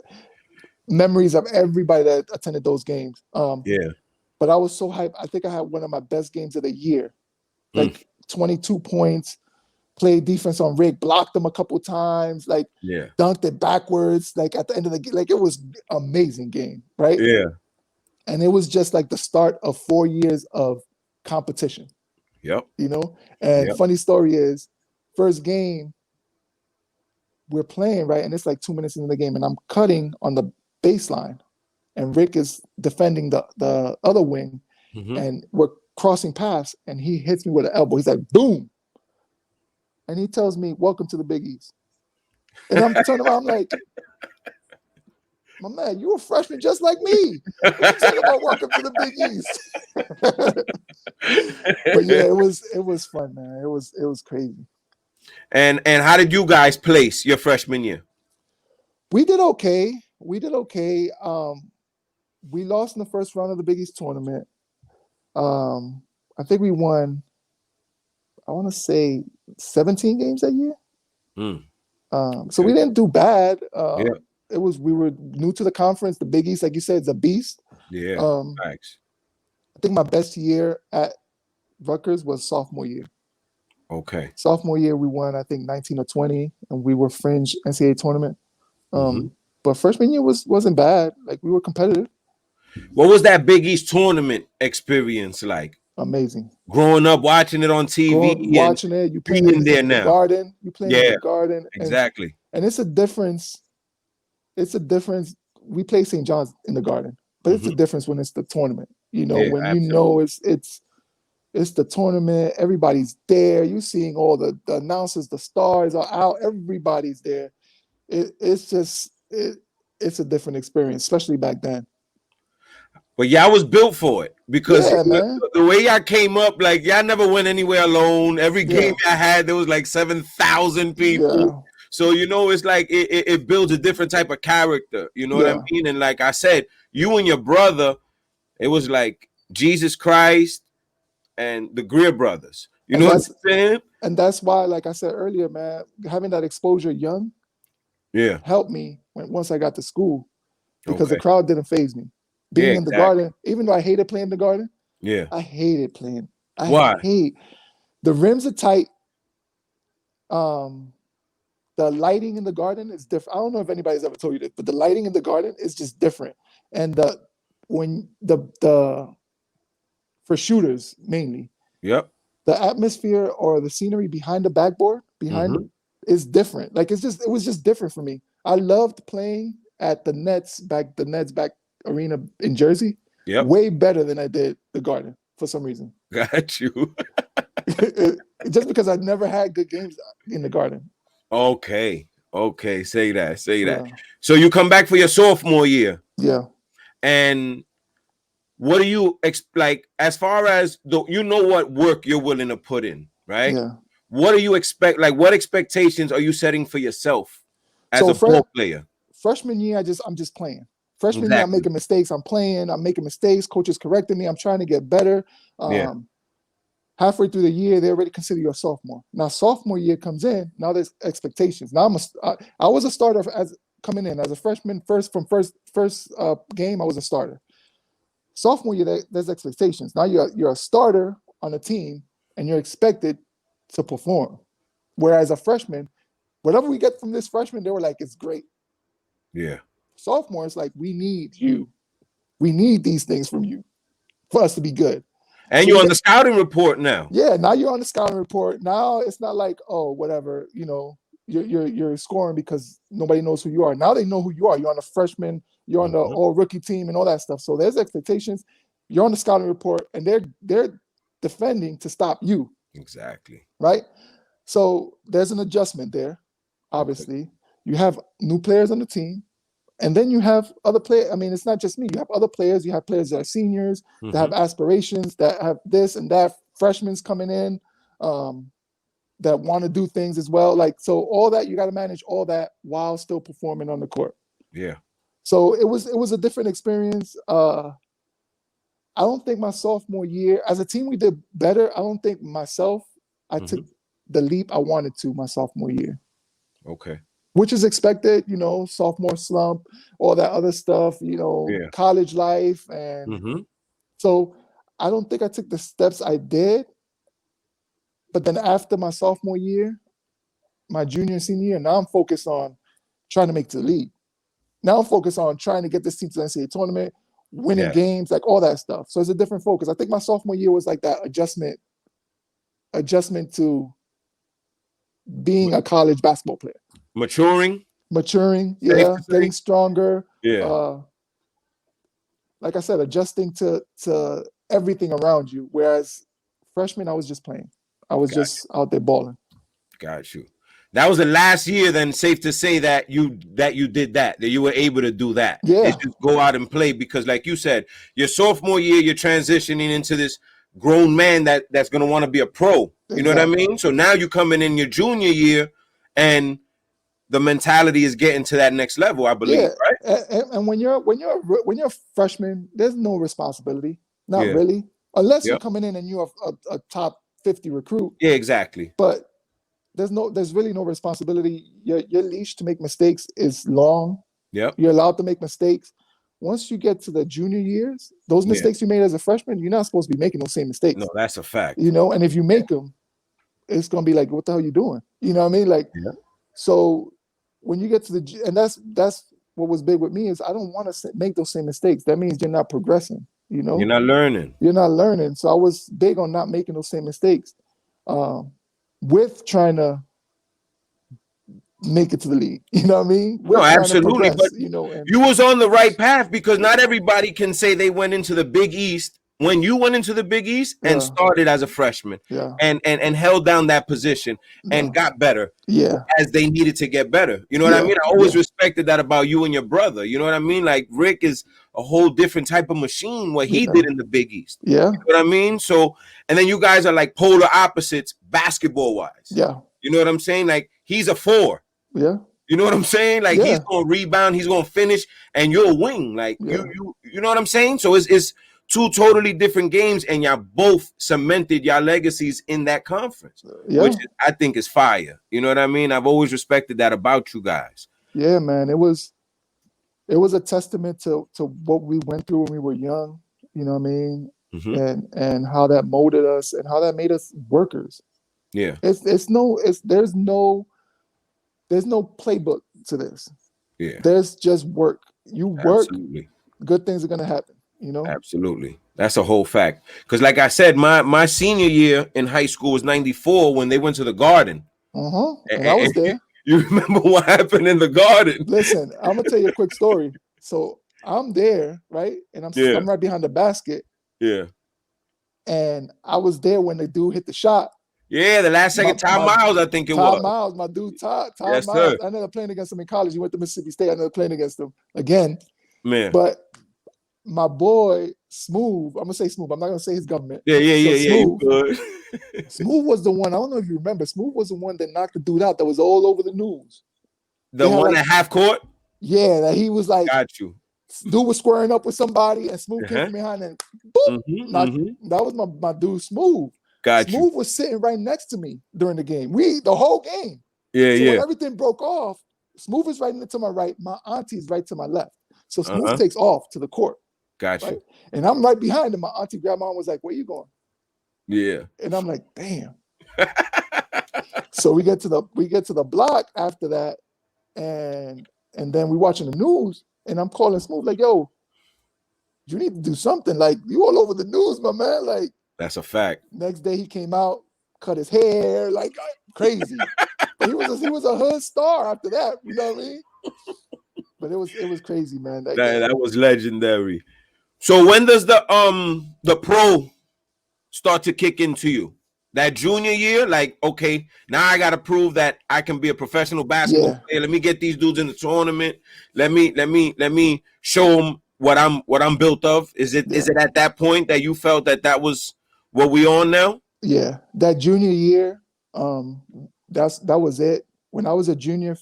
memories of everybody that attended those games. Yeah. But I was so hyped. I think I had one of my best games of the year, Mm. like 22 points, played defense on Rick, blocked him a couple times, like Yeah. dunked it backwards, like at the end of the game. Like it was amazing game, right? Yeah. And it was just like the start of 4 years of competition, Yep. you know? And Yep. funny story is, first game, we're playing, right? And it's like 2 minutes into the game, and I'm cutting on the baseline, and Rick is defending the other wing, Mm-hmm. and we're crossing paths, and he hits me with an elbow. He's like, boom. And he tells me, welcome to the Big East. And I'm turning around, I'm like, my man, you a freshman just like me. What you talking about? Welcome to the Big East. But yeah, it was fun, man. It was crazy. And how did you guys place your freshman year? We did okay. We did okay. We lost in the first round of the Big East tournament. I think we won, I want to say 17 games that year. Mm. So we didn't do bad. Yeah. We were new to the conference. The Big East, like you said, is a beast. Yeah. Thanks. I think my best year at Rutgers was sophomore year. Okay. Sophomore year, we won, I think, 19 or 20, and we were fringe NCAA tournament. But freshman year wasn't bad. Like, we were competitive. What was that Big East tournament experience like? Amazing. Growing up, watching it on TV, watching it, you playing being there in the now. Garden. You playing in the Garden. Exactly. And it's a difference. It's a difference. We play St. John's in the Garden, but it's a difference when it's the tournament. You know, when absolutely. you know it's the tournament. Everybody's there. You're seeing all the announcers, the stars are out. Everybody's there. It's a different experience, especially back then. But y'all was built for it because man. the way y'all came up, like y'all never went anywhere alone. Every game y'all had, there was like 7,000 people. Yeah. So, you know, it's like it builds a different type of character. You know what I mean? And like I said, you and your brother, it was like Jesus Christ and the Greer brothers. You know what I'm saying? And that's why, like I said earlier, man, having that exposure young helped me once I got to school, because the crowd didn't faze me. Being in the Garden, even though I hated playing in the Garden, I hated playing. Why? The rims are tight. The lighting in the Garden is different. I don't know if anybody's ever told you this, but the lighting in the Garden is just different. And for shooters mainly, the atmosphere or the scenery behind the backboard is different. Like it was just different for me. I loved playing at the Nets back arena in Jersey way better than I did the Garden for some reason. Got you. Just because I never had good games in the Garden. Okay. Say that. Yeah. So you come back for your sophomore year. Yeah. And what do you like as far as you know what work you're willing to put in, right? Yeah. What do you expect? Like, what expectations are you setting for yourself as a ball player? Freshman year, I'm just playing. Freshman year, I'm making mistakes. I'm playing. I'm making mistakes. Coaches correcting me. I'm trying to get better. Halfway through the year, they already consider you a sophomore. Now, sophomore year comes in. Now there's expectations. Now I was a starter coming in as a freshman. First game, I was a starter. Sophomore year, there's expectations. Now you're a starter on a team, and you're expected to perform. Whereas a freshman, whatever we get from this freshman, they were like, it's great. Yeah. Sophomore, it's like, we need you. We need these things from you for us to be good. And you're on the scouting report now. Yeah, now you're on the scouting report. Now it's not like, oh, whatever, you know, you're scoring because nobody knows who you are. Now they know who you are. You're on the freshman, you're on the all rookie team and all that stuff. So there's expectations. You're on the scouting report, and they're defending to stop you. Exactly. Right? So there's an adjustment there. Obviously, you have new players on the team, and then you have other players. I mean, it's not just me. You have other players. You have players that are seniors, that have aspirations, that have this and that. Freshmen's coming in, that want to do things as well. Like, so all that, you got to manage all that while still performing on the court. Yeah. So it was a different experience. I don't think my sophomore year, as a team, we did better. I don't think myself, I took the leap I wanted to my sophomore year. Okay. Which is expected, you know, sophomore slump, all that other stuff, you know, college life. And so I don't think I took the steps I did. But then after my sophomore year, my junior and senior year, now I'm focused on trying to make the league. Now I'm focused on trying to get this team to the NCAA tournament, winning games, like all that stuff. So it's a different focus. I think my sophomore year was like that adjustment to being a college basketball player. Maturing, getting stronger. Like I said, adjusting to everything around you. Whereas freshman, I was just playing. I was just out there balling. Got you. That was the last year, then safe to say that you did that you were able to do that. Yeah. Just go out and play, because like you said, your sophomore year, you're transitioning into this grown man that's going to want to be a pro. You know what I mean? So now you're coming in your junior year and the mentality is getting to that next level, I believe, right? And when you're a freshman, there's no responsibility. Not really. Unless you're coming in and you're a top 50 recruit. Yeah, exactly. But there's really no responsibility. Your leash to make mistakes is long. Yep. You're allowed to make mistakes. Once you get to the junior years, those mistakes you made as a freshman, you're not supposed to be making those same mistakes. No, that's a fact. You know, and if you make them, it's gonna be like, what the hell are you doing? You know what I mean? Like, so when you get to and that's what was big with me, is I don't want to make those same mistakes. That means you're not progressing. You know, you're not learning. So I was big on not making those same mistakes, with trying to make it to the league. You know what I mean? No, absolutely. But you know, you was on the right path, because not everybody can say they went into the Big East when you went into the Big East and started as a freshman and held down that position and got better as they needed to get better. You know what I mean? I always respected that about you and your brother. You know what I mean? Like, Rick is a whole different type of machine, what he did in the Big East. Yeah. You know what I mean? So, and then you guys are like polar opposites basketball wise. Yeah. You know what I'm saying? Like, he's a 4. Yeah. You know what I'm saying? Like, he's going to rebound, he's going to finish, and you're a wing. Like, you know what I'm saying? So it's two totally different games, and y'all both cemented y'all legacies in that conference, which I think is fire. You know what I mean? I've always respected that about you guys. Yeah, man. It was a testament to what we went through when we were young. You know what I mean? And how that molded us and how that made us workers. Yeah. There's no playbook to this. Yeah. There's just work. You work, good things are gonna happen. You know? Absolutely. That's a whole fact. Because like I said, my senior year in high school was 94 when they went to the Garden. And I was there. You remember what happened in the Garden? Listen, I'm gonna tell you a quick story. So I'm there, right? And I'm right behind the basket. Yeah. And I was there when the dude hit the shot. Yeah, the last second, Todd Miles, I think it was. Todd Miles, my dude, Todd Yes, Miles. Sir. I ended up playing against him in college. He went to Mississippi State. I ended up playing against him again. Man. But my boy Smooth, I'm gonna say Smooth. I'm not gonna say his government. Yeah. Smooth was the one. I don't know if you remember. Smooth was the one that knocked the dude out. That was all over the news. The one at half court. Yeah, that he was like. Got you. Dude was squaring up with somebody, and Smooth came from behind and boop. That was my dude, Smooth. Smooth was sitting right next to me during the game. The whole game. When everything broke off, Smooth is right to my right. My auntie's right to my left. So Smooth takes off to the court. Gotcha. Right? And I'm right behind him. My auntie grandma was like, "Where you going?" Yeah. And I'm like, "Damn." So we get to the block after that, and then we watching the news, and I'm calling Smooth like, "Yo, you need to do something. Like, you all over the news, my man." Like, that's a fact. Next day he came out, cut his hair, like crazy. But he was a hood star after that. You know what I mean? But it was crazy, man. That was legendary. So when does the pro start to kick into you? That junior year, like, okay, now I got to prove that I can be a professional basketball player. Let me get these dudes in the tournament. Let me show them what I'm built of. Is it at that point that you felt that was what we on now? Yeah, that junior year, that was it. When I was a junior,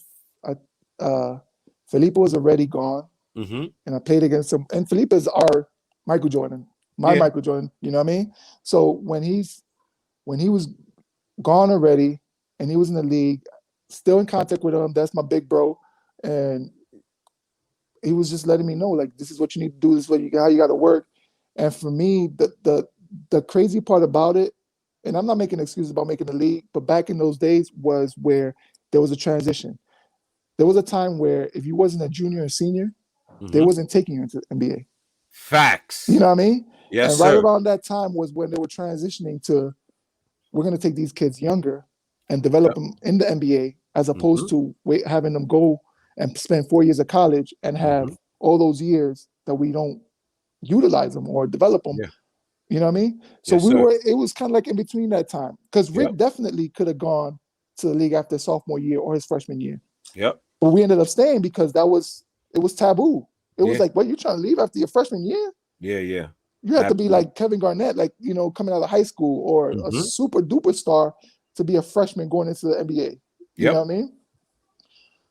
Felipe was already gone, and I played against him. And Felipe is our Michael Jordan, Michael Jordan. You know what I mean? So when he was gone already, and he was in the league, still in contact with him. That's my big bro, and he was just letting me know, like, this is what you need to do. This is what how you got to work. And for me, the crazy part about it, and I'm not making excuses about making the league, but back in those days was where there was a transition. There was a time where if you wasn't a junior or senior, they wasn't taking you into the NBA. Facts. You know what I mean? Yes, and right sir. around that time was when they were transitioning to, we're going to take these kids younger and develop them in the NBA, as opposed to having them go and spend 4 years of college and have all those years that we don't utilize them or develop them. Yeah. You know what I mean? So it was kind of like in between that time, because Rick definitely could have gone to the league after sophomore year or his freshman year. Yep. But we ended up staying because it was taboo. It was like, what, you trying to leave after your freshman year? Yeah, yeah. You have to be like Kevin Garnett, like, coming out of high school, or a super duper star to be a freshman going into the NBA. You know what I mean?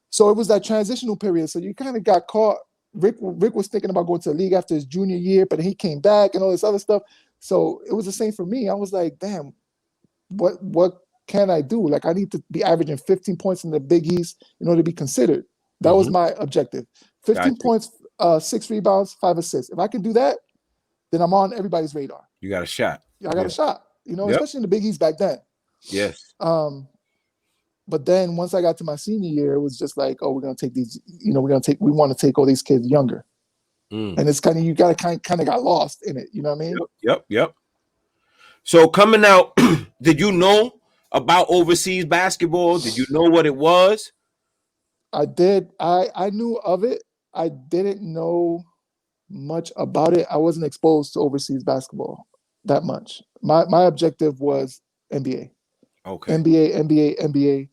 So it was that transitional period. So you kind of got caught. Rick was thinking about going to the league after his junior year, but he came back and all this other stuff. So it was the same for me. I was like, damn, what can I do? Like, I need to be averaging 15 points in the Big East in order to be considered. That was my objective. 15 points, 6 rebounds, 5 assists. If I can do that, then I'm on everybody's radar. You got a shot. I got a shot, especially in the Big East back then. Yes. But then once I got to my senior year, it was just like, oh, we're going to take these, we want to take all these kids younger. And it's kind of, you got to kind of got lost in it. You know what I mean? Yep. So coming out, did you know about overseas basketball? Did you know what it was? I did. I knew of it. I didn't know much about it. I wasn't exposed to overseas basketball that much. My objective was NBA. Okay. NBA.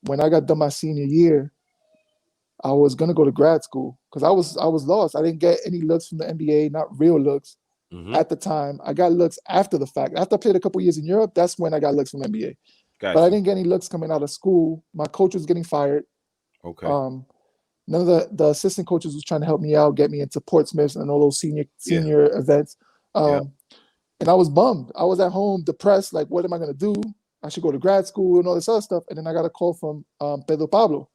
When I got done my senior year, I was gonna go to grad school because I was lost. I didn't get any looks from the NBA, not real looks at the time. I got looks after the fact. After I played a couple years in Europe, that's when I got looks from the NBA. Gotcha. But I didn't get any looks coming out of school. My coach was getting fired. Okay. None of the assistant coaches was trying to help me out, get me into Portsmouth and all those senior events. And I was bummed. I was at home depressed, like, what am I going to do? I should go to grad school and all this other stuff. And then I got a call from Pedro Pablo.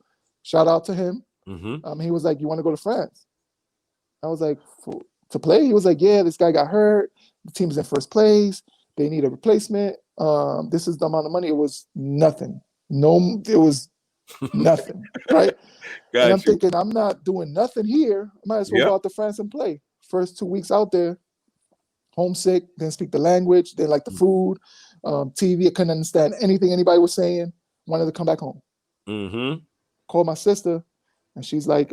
Shout out to him. He was like, you want to go to France? I was like, to play? He was like, yeah, this guy got hurt. The team's in first place. They need a replacement. This is the amount of money. It was nothing. It was nothing, right? And I'm thinking, I'm not doing nothing here. I might as well go out to France and play. First 2 weeks out there, homesick, didn't speak the language, didn't like the food, TV, I couldn't understand anything anybody was saying, wanted to come back home. Called my sister, and she's like,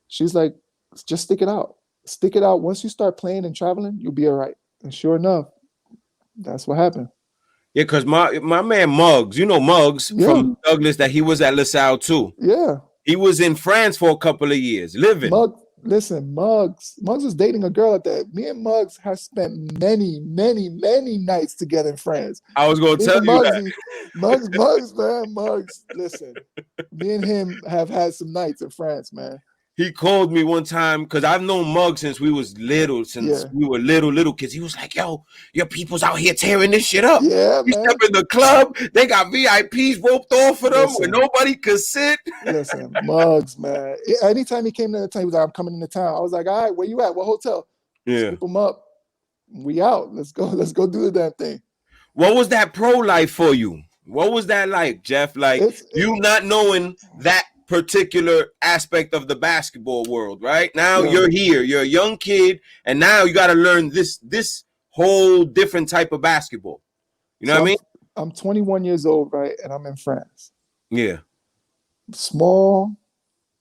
just stick it out. Stick it out. Once you start playing and traveling, you'll be all right. And sure enough, that's what happened. Yeah, because my man Muggs, Muggs from Douglas, that he was at LaSalle too. Yeah. He was in France for a couple of years, living. Muggs was dating a girl at that. Me and Muggs have spent many, many, many nights together in France. I was going to tell you that. Muggs, listen, me and him have had some nights in France, man. He called me one time because I've known Muggs since we were little kids. He was like, yo, your people's out here tearing this shit up. Yeah, we step in the club, they got VIPs roped off for them where nobody could sit. Listen, Muggs, man. Anytime he came to the town, he was like, I'm coming into town. I was like, all right, where you at? What hotel? Scoop him up. We out. Let's go do the damn thing. What was that pro life for you? What was that like, Jeff? Like, you not knowing that particular aspect of the basketball world, right? Now you're here, you're a young kid, and now you got to learn this whole different type of basketball. You know what I mean? I'm 21 years old, right? And I'm in France. Yeah. Small.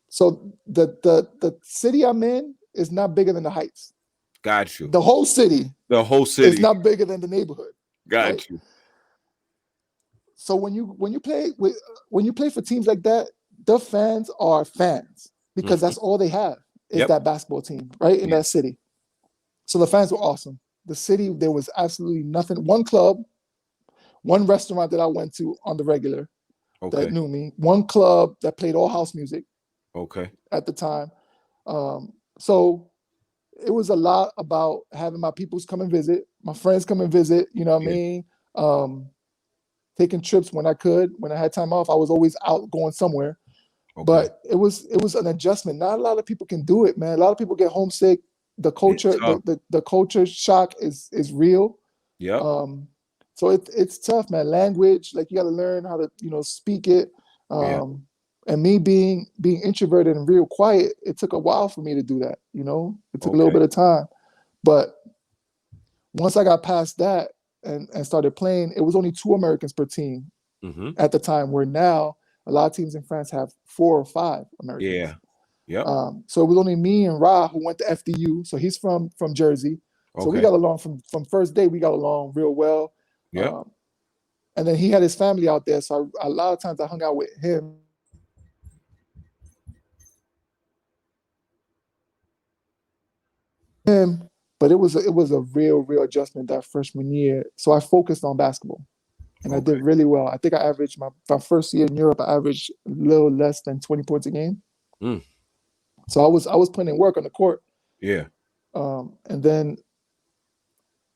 So the city I'm in is not bigger than the Heights. Got you. The whole city The whole It's city. not bigger than the neighborhood. Got Right? you. So when you play for teams like that, the fans are fans because that's all they have is Yep. that basketball team, right? In Yeah. that city. So the fans were awesome. The city, there was absolutely nothing. One club, one restaurant that I went to on the regular Okay. that knew me, one club that played all house music Okay. at the time. So it was a lot about having my peoples come and visit, my friends come and visit, you know what I mean? Taking trips when I could, when I had time off. I was always out going somewhere. Okay. But it was an adjustment. Not a lot of people can do it, man. A lot of people get homesick. The culture, the culture shock is real. Yep. So it's tough, man. Language, like you got to learn how to, speak it. And me being introverted and real quiet, it took a while for me to do that. It took a little bit of time. But once I got past that and started playing, it was only 2 Americans per team at the time. Where now a lot of teams in France have 4 or 5 Americans. Yeah. Yep. So it was only me and Ra who went to FDU. So he's from Jersey. So we got along from first day. We got along real well. Yeah. And then he had his family out there. So a lot of times I hung out with him. But it was a real adjustment that freshman year. So I focused on basketball. And I did really well. I think I averaged my first year in Europe, I averaged a little less than 20 points a game. So I was putting in work on the court. Yeah. And then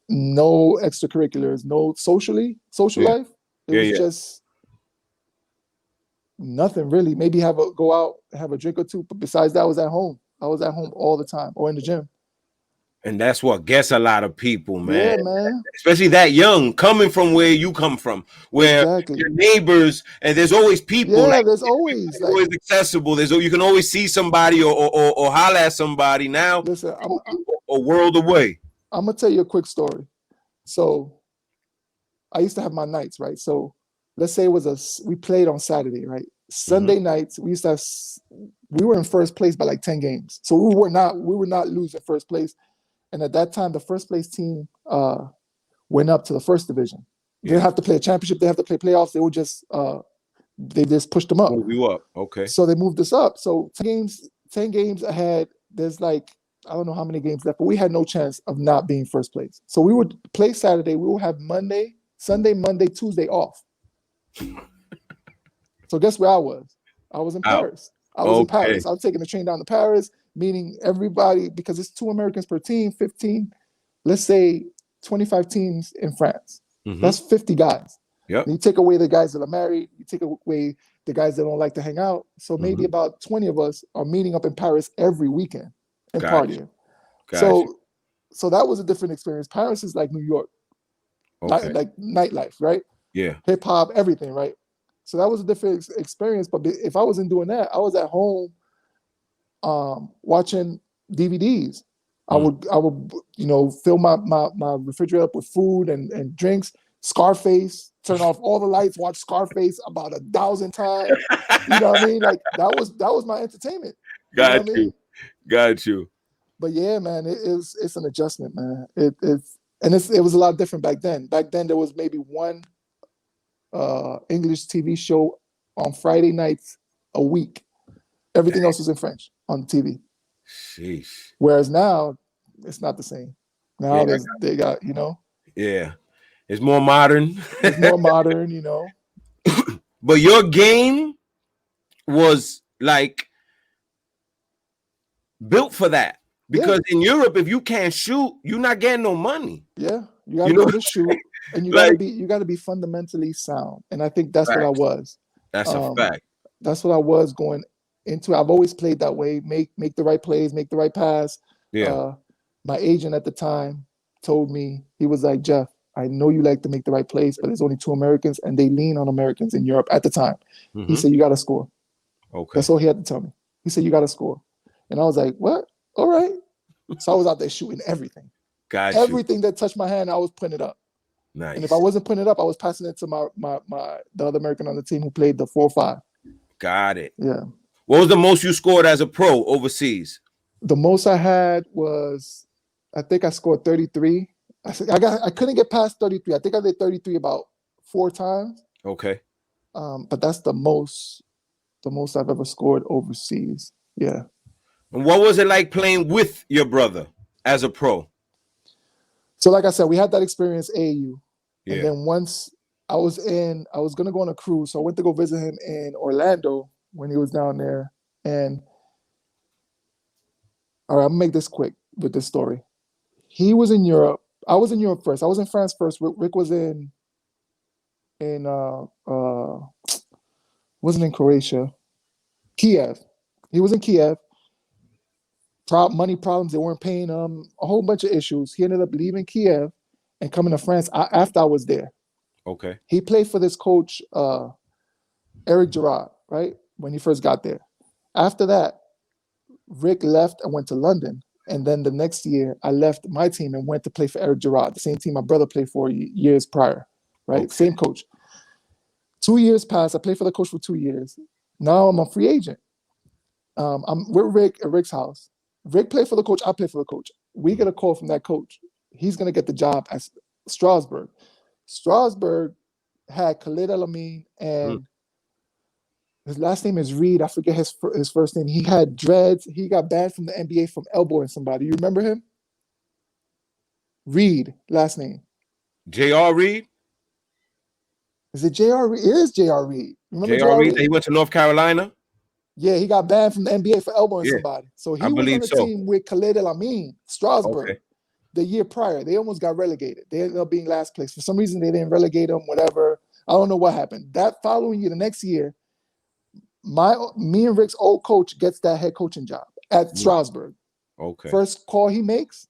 no extracurriculars, no social life. It was just nothing really. Maybe go out, have a drink or two. But besides that, I was at home. I was at home all the time or in the gym. And that's what gets a lot of people, man. Yeah, man. Especially that young, coming from where you come from, where your neighbors, and there's always people. Yeah, like, there's always always accessible. You can always see somebody or holler at somebody. Now, listen, I'm a world away. I'm gonna tell you a quick story. So I used to have my nights, right? So let's say we played on Saturday, right? Sunday nights, we were in first place by like 10 games. So we were not losing first place. And at that time, the first place team went up to the first division. They didn't have to play a championship. They have to play playoffs. They would just pushed them up. Move you up. Okay. So they moved us up. So 10 games ahead. There's like, I don't know how many games left, but we had no chance of not being first place. So we would play Saturday. We would have Sunday, Monday, Tuesday off. So guess where I was? I was in Paris. I was in Paris. I was taking the train down to Paris, meeting everybody, because it's 2 Americans per team, 15, let's say 25 teams in France. That's 50 guys. Yep. You take away the guys that are married, you take away the guys that don't like to hang out. So maybe about 20 of us are meeting up in Paris every weekend and partying. So that was a different experience. Paris is like New York, like nightlife, right? Yeah. Hip hop, everything, right? So that was a different experience. But if I wasn't doing that, I was at home watching DVDs. I would fill my refrigerator up with food and drinks. Scarface, turn off all the lights, watch Scarface about 1,000 times. You know what I mean? Like that was my entertainment. Got you. But yeah, man, it's an adjustment, man. It was a lot different back then. Back then there was maybe one English TV show on Friday nights a week. Everything else was in French on TV. Sheesh. Whereas now it's not the same. Now they got, Yeah. It's more modern. It's more modern, But your game was like built for that. Because in Europe, if you can't shoot, you're not getting no money. Yeah. You gotta be able to shoot, and you gotta be fundamentally sound. And I think that's what I was. That's a fact. That's what I was going into. I've always played that way. Make the right plays, make the right pass. Yeah. My agent at the time told me, he was like, Jeff, I know you like to make the right plays, but there's only 2 Americans and they lean on Americans in Europe at the time. He said, you got to score. Okay. That's all he had to tell me. He said, you got to score. And I was like, what? All right. So I was out there shooting everything. Everything that touched my hand, I was putting it up. Nice. And if I wasn't putting it up, I was passing it to the other American on the team who played the 4-5. Got it. Yeah. What was the most you scored as a pro overseas? The most I had was, I think I scored 33 I couldn't get past 33. I think I did 33 about 4 times. Okay. But that's the most I've ever scored overseas. Yeah. And what was it like playing with your brother as a pro? So like I said, we had that experience AAU. Yeah. And then once I was gonna go on a cruise. So I went to go visit him in Orlando when he was down there. And all right, I'm gonna make this quick with this story. He was in Europe. I was in Europe first. I was in France first. Rick was in wasn't in Croatia. Kiev. He was in Kiev. Money problems. They weren't paying him. A whole bunch of issues. He ended up leaving Kiev and coming to France after I was there. Okay. He played for this coach, Eric Girard, right? When he first got there. After that, Rick left and went to London. And then the next year, I left my team and went to play for Eric Girard, the same team my brother played for years prior, right? Okay. Same coach. 2 years passed. I played for the coach for 2 years. Now I'm a free agent. I'm with Rick at Rick's house. Rick played for the coach. I played for the coach. We get a call from that coach. He's going to get the job at Strasbourg. Strasbourg had Khalid El-Amin and his last name is Reed. I forget his first name. He had dreads. He got banned from the NBA from elbowing somebody. You remember him? Reed, last name. J.R. Reed? Is it J.R. Reed? It is J.R. Reed. Remember J.R. Reed? He went to North Carolina? Yeah, he got banned from the NBA for elbowing somebody. So he was on the team with Khalid El-Amin, Strasbourg, the year prior. They almost got relegated. They ended up being last place. For some reason, they didn't relegate them, whatever. I don't know what happened. That following year, the next year, me and Rick's old coach gets that head coaching job at Strasbourg. Okay. First call he makes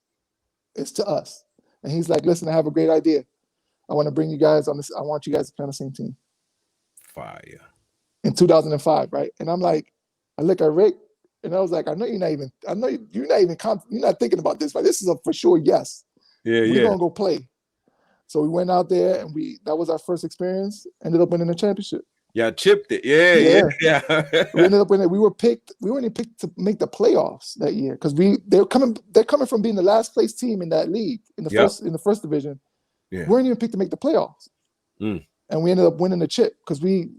is to us. And he's like, listen, I have a great idea. I want to bring you guys on this. I want you guys to play on the same team. Fire. In 2005, right? And I'm like, I look at Rick and I was like, I know you're not thinking about this, right? This is a for sure yes. Yeah, We're gonna go play. So we went out there and that was our first experience. Ended up winning the championship. Yeah, chipped it. Yeah. We ended up winning. We weren't even picked to make the playoffs that year because they're coming from being the last place team in that league in the first division. Yeah. We weren't even picked to make the playoffs. And we ended up winning the chip because we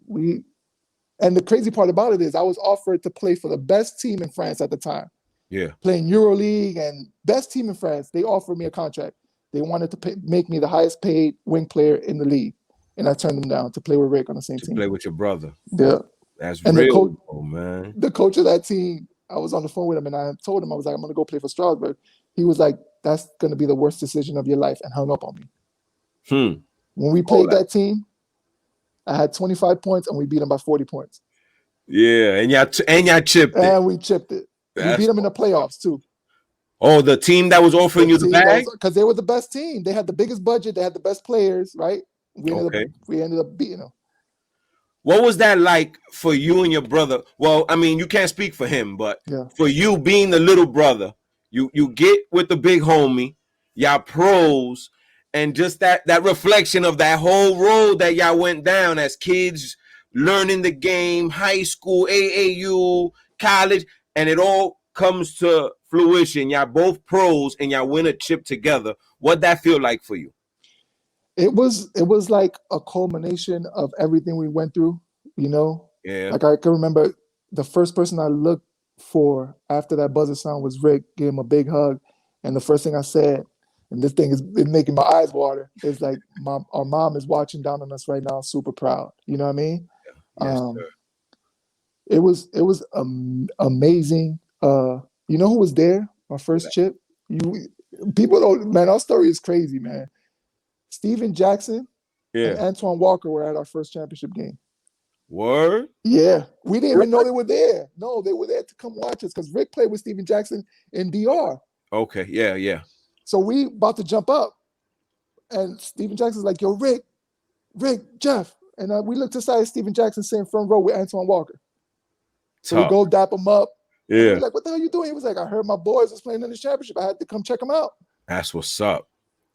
and the crazy part about it is I was offered to play for the best team in France at the time. Yeah. Playing EuroLeague and best team in France. They offered me a contract. They wanted to make me the highest paid wing player in the league. And I turned them down to play with Rick on the same team. Play with your brother. Yeah. That's and real, man. The coach of that team, I was on the phone with him and I told him, I was like, I'm going to go play for Strasbourg. He was like, that's going to be the worst decision of your life, and hung up on me. When we played that team, I had 25 points and we beat them by 40 points. Yeah, and y'all chipped it. And we chipped it. We beat them in the playoffs too. Oh, the team that was offering you the bag? Because they were the best team. They had the biggest budget. They had the best players, right? We ended up beating them. What was that like for you and your brother? Well, I mean, you can't speak for him, but for you being the little brother, you get with the big homie, y'all pros, and just that reflection of that whole road that y'all went down as kids, learning the game, high school, AAU, college, and it all comes to fruition. Y'all both pros and y'all win a chip together. What'd that feel like for you? It was like a culmination of everything we went through, you know? Yeah. Like I can remember the first person I looked for after that buzzer sound was Rick, gave him a big hug. And the first thing I said, and this thing is making my eyes water, is like, our mom is watching down on us right now, super proud. You know what I mean? Yes, it was amazing. You know who was there? My first chip? People don't, man, our story is crazy, man. Steven Jackson and Antoine Walker were at our first championship game. Word? Yeah. We didn't even know they were there. No, they were there to come watch us because Rick played with Steven Jackson in DR. Okay, yeah. So we about to jump up, and Steven Jackson's like, yo, Rick, Jeff. And we looked aside, Steven Jackson sitting front row with Antoine Walker. So we go dap him up. Yeah. We're like, what the hell are you doing? He was like, I heard my boys was playing in the championship. I had to come check them out. That's what's up.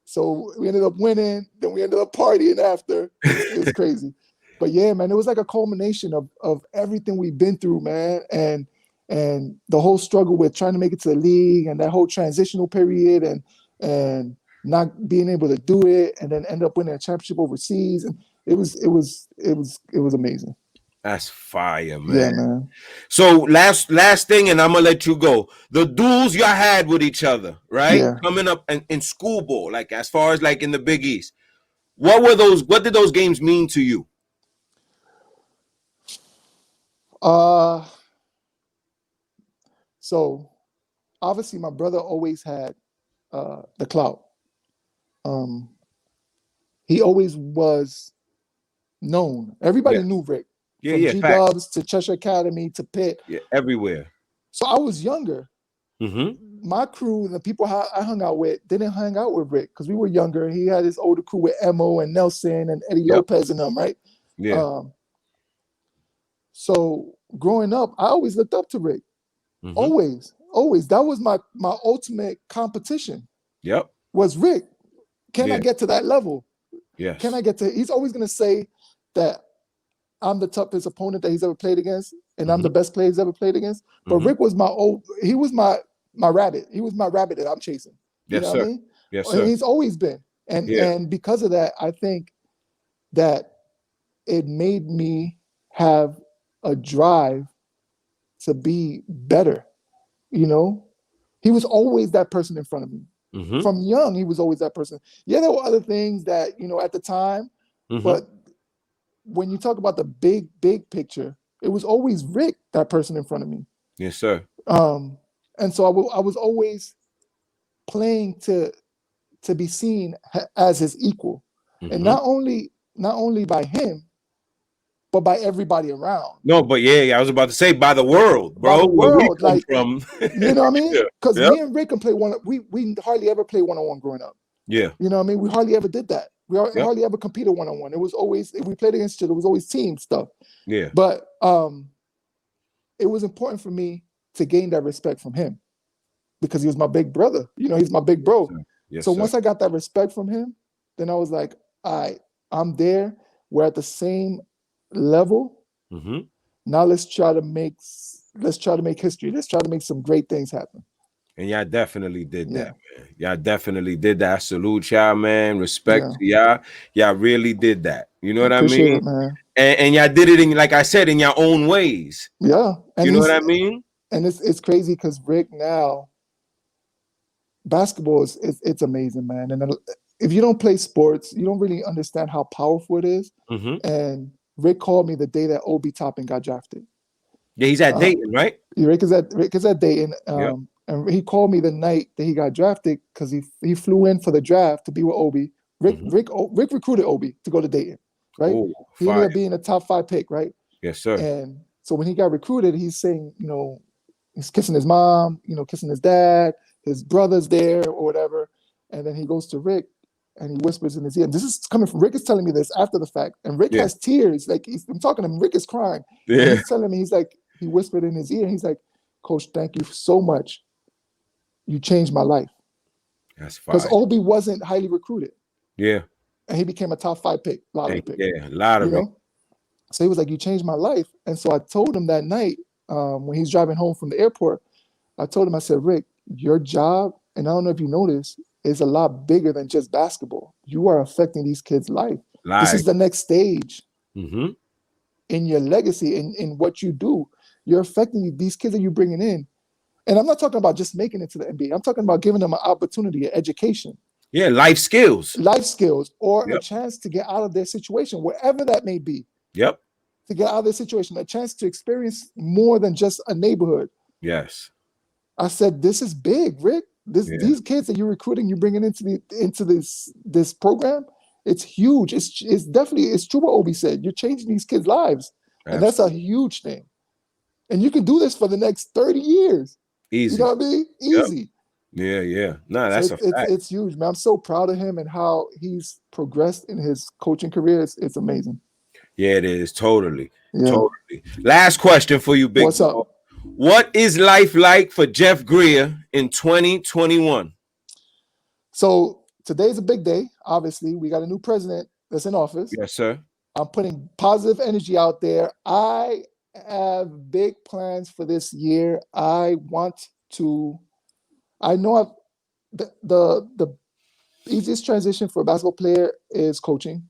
So we ended up winning. Then we ended up partying after. It was crazy. But yeah, man, it was like a culmination of everything we've been through, man. And the whole struggle with trying to make it to the league and that whole transitional period and not being able to do it, and then end up winning a championship overseas. And it was amazing. That's fire, man. Yeah, man. So last thing, and I'm gonna let you go. The duels y'all had with each other, right? Yeah. Coming up in school ball, like as far as like in the Big East. What were those? What did those games mean to you? Uh, so obviously my brother always had the clout. Um, he always was known. Everybody Yeah, knew Rick, yeah, from yeah. G Fact. Dubs to Cheshire Academy to Pitt. Yeah, everywhere. So I was younger. Mm-hmm. My crew, the people I hung out with, didn't hang out with Rick because we were younger. He had his older crew with Emo and Nelson and Eddie Yep. Lopez and them, right? Yeah. So growing up, I always looked up to Rick. Mm-hmm. Always. That was my ultimate competition. Yep. Was Rick? Can Yeah. I get to that level? Yes. Can I get to? He's always gonna say that I'm the toughest opponent that he's ever played against, and I'm the best player he's ever played against. But Rick was he was my rabbit. He was my rabbit that I'm chasing. You Yes, know sir. what I mean? Yes, And sir. he's always been. And because of that, I think that it made me have a drive to be better. You know, he was always that person in front of me. Mm-hmm. From young, he was always that person. Yeah, there were other things that, at the time, but when you talk about the big picture, it was always Rick, that person in front of me. Yes, sir. And so I was always playing to be seen as his equal, and not only by him, but by everybody around. No, but yeah, I was about to say by the world, bro. By the Where we world, come like, from. you know what I mean? Yeah. Because Yep. me and Rick can play one. We hardly ever play one-on-one growing up. Yeah. You know what I mean? We hardly ever did that. We hardly ever competed one-on-one. It was always, if we played against each other, it was always team stuff. Yeah. But it was important for me to gain that respect from him because he was my big brother. He's my big bro. Yes, So sir. once I got that respect from him, then I was like, all right, I'm there. We're at the same level. Now let's try to make history. Let's try to make some great things happen. And y'all definitely did that, man. Y'all definitely did that. I salute y'all, man. Respect to y'all. Y'all really did that. You know what I mean? It, man. And y'all did it in, like I said, in your own ways. Yeah. And you know what I mean? And it's crazy because Rick now, basketball it's amazing, man. And if you don't play sports, you don't really understand how powerful it is. And Rick called me the day that Obi Toppin got drafted. Yeah, he's at Dayton, right? Rick is at Dayton. Yep. And he called me the night that he got drafted because he flew in for the draft to be with Obi. Rick recruited Obi to go to Dayton, right? Ooh, he ended up being a top 5 pick, right? Yes, sir. And so when he got recruited, he's saying, he's kissing his mom, kissing his dad, his brother's there or whatever. And then he goes to Rick and he whispers in his ear. And this is coming from Rick is telling me this after the fact. And Rick has tears. Like I'm talking to him, Rick is crying. Yeah. And he's telling me, he's like, he whispered in his ear. He's like, Coach, thank you so much. You changed my life. That's fine. Because Obi wasn't highly recruited. Yeah. And he became a top 5 pick, lottery pick. Yeah, lottery. So he was like, you changed my life. And so I told him that night, when he's driving home from the airport, I told him, I said, Rick, your job, and I don't know if you noticed, is a lot bigger than just basketball. You are affecting these kids' life. This is the next stage in your legacy, in what you do. You're affecting these kids that you're bringing in. And I'm not talking about just making it to the NBA. I'm talking about giving them an opportunity, an education. Yeah, life skills. Or a chance to get out of their situation, wherever that may be. Yep. To get out of their situation, a chance to experience more than just a neighborhood. Yes. I said, this is big, Rick. These kids that you're recruiting, you're bringing into this program, it's huge. It's definitely, it's true what Obi said. You're changing these kids' lives. Absolutely. And that's a huge thing. And you can do this for the next 30 years. Easy. You know what I mean? Easy. Yep. Yeah. No, that's a fact. It's huge, man. I'm so proud of him and how he's progressed in his coaching career. It's amazing. Yeah, it is. Totally. Last question for you, Big What's up? What is life like for Jeff Greer in 2021? So today's a big day. Obviously, we got a new president that's in office. Yes, sir. I'm putting positive energy out there. I have big plans for this year. I know the easiest transition for a basketball player is coaching,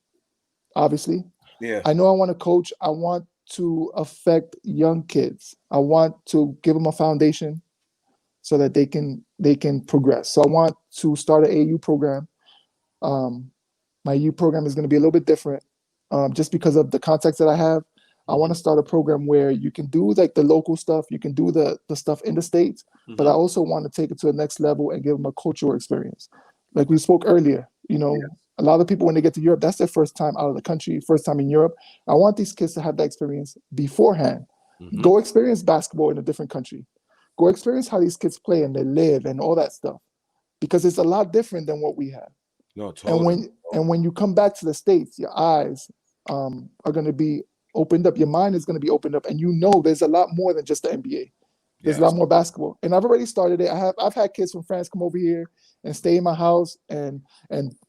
obviously. Yeah. I know I want to coach. I want to affect young kids. I want to give them a foundation so that they can progress. So I want to start an AU program. My U program is going to be a little bit different, just because of the context that I have. I want to start a program where you can do like the local stuff, you can do the stuff in the States, but I also want to take it to the next level and give them a cultural experience. Like we spoke earlier, a lot of people when they get to Europe, that's their first time out of the country, first time in Europe. I want these kids to have that experience beforehand. Go experience basketball in a different country. Go experience how these kids play and they live and all that stuff, because it's a lot different than what we have. No, totally. And when you come back to the States, your eyes are going to be opened up. Your mind is going to be opened up, and there's a lot more than just the NBA. There's a lot more basketball, and I've already started it. I've had kids from France come over here and stay in my house and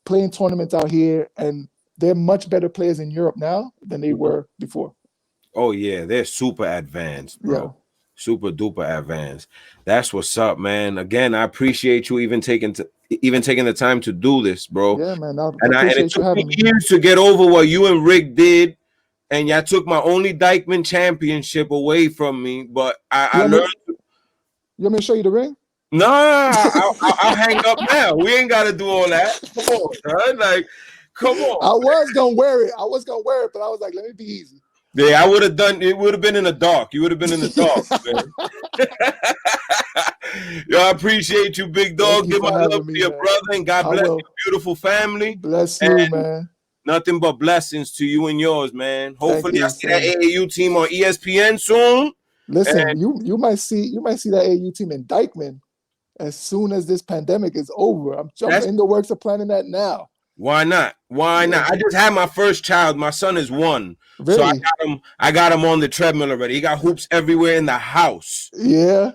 play in tournaments out here, and they're much better players in Europe now than they were before. Oh yeah, they're super advanced, bro. Yeah. Super duper advanced. That's what's up, man. Again, I appreciate you even taking the time to do this, bro. Yeah, man. I And appreciate it took you having me me. years to get over what you and Rick did, and y'all took my only Dykeman championship away from me. But I learned. You want me to show you the ring? Nah, I'll hang up now. We ain't got to do all that. Come on, son. Like, come on. I was gonna wear it, but I was like, let me be easy. Yeah, I would have done it. Would have been in the dark. You would have been in the dark, man. Yo, I appreciate you, big dog. Give my love to your brother, and God bless your beautiful family. Bless you, man. Nothing but blessings to you and yours, man. Hopefully, I see that AAU team on ESPN soon. Listen, you might see that AAU team in Dykeman as soon as this pandemic is over. I'm in the works of planning that now. Why not? Why not? I just had my first child. My son is 1. Really? So I got him on the treadmill already. He got hoops everywhere in the house. Yeah.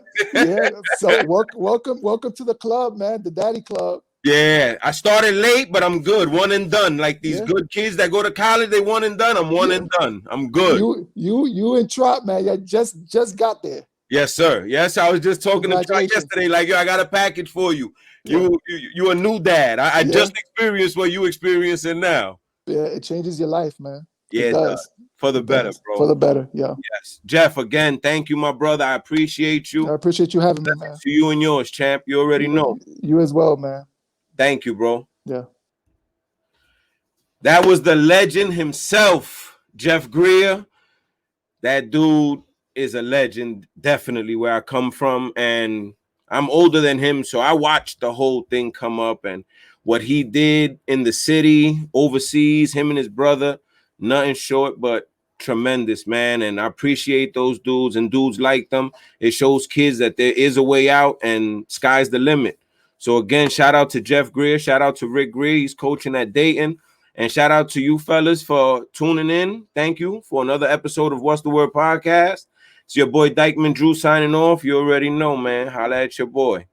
So welcome to the club, man. The daddy club. Yeah, I started late, but I'm good. One and done. Like these good kids that go to college, they one and done. I'm one and done. I'm good. You and Trot, man. You just got there. Yes, sir. Yes, I was just talking to Trot yesterday. Like, yo, I got a package for you. You a new dad. I just experienced what you experiencing now. Yeah, it changes your life, man. Yeah, it does. For the better, bro. For the better, yeah. Yes. Jeff, again, thank you, my brother. I appreciate you. I appreciate you having me, man. To you and yours, champ. You already know. You as well, man. Thank you, bro. Yeah. That was the legend himself, Jeff Greer. That dude is a legend, definitely where I come from. And I'm older than him, so I watched the whole thing come up and what he did in the city, overseas, him and his brother, nothing short but tremendous, man. And I appreciate those dudes and dudes like them. It shows kids that there is a way out and sky's the limit. So again, shout out to Jeff Greer, shout out to Rick Greer. He's coaching at Dayton. And shout out to you fellas for tuning in. Thank you for another episode of What's the Word podcast. It's your boy Dykeman Drew signing off. You already know, man. Holla at your boy.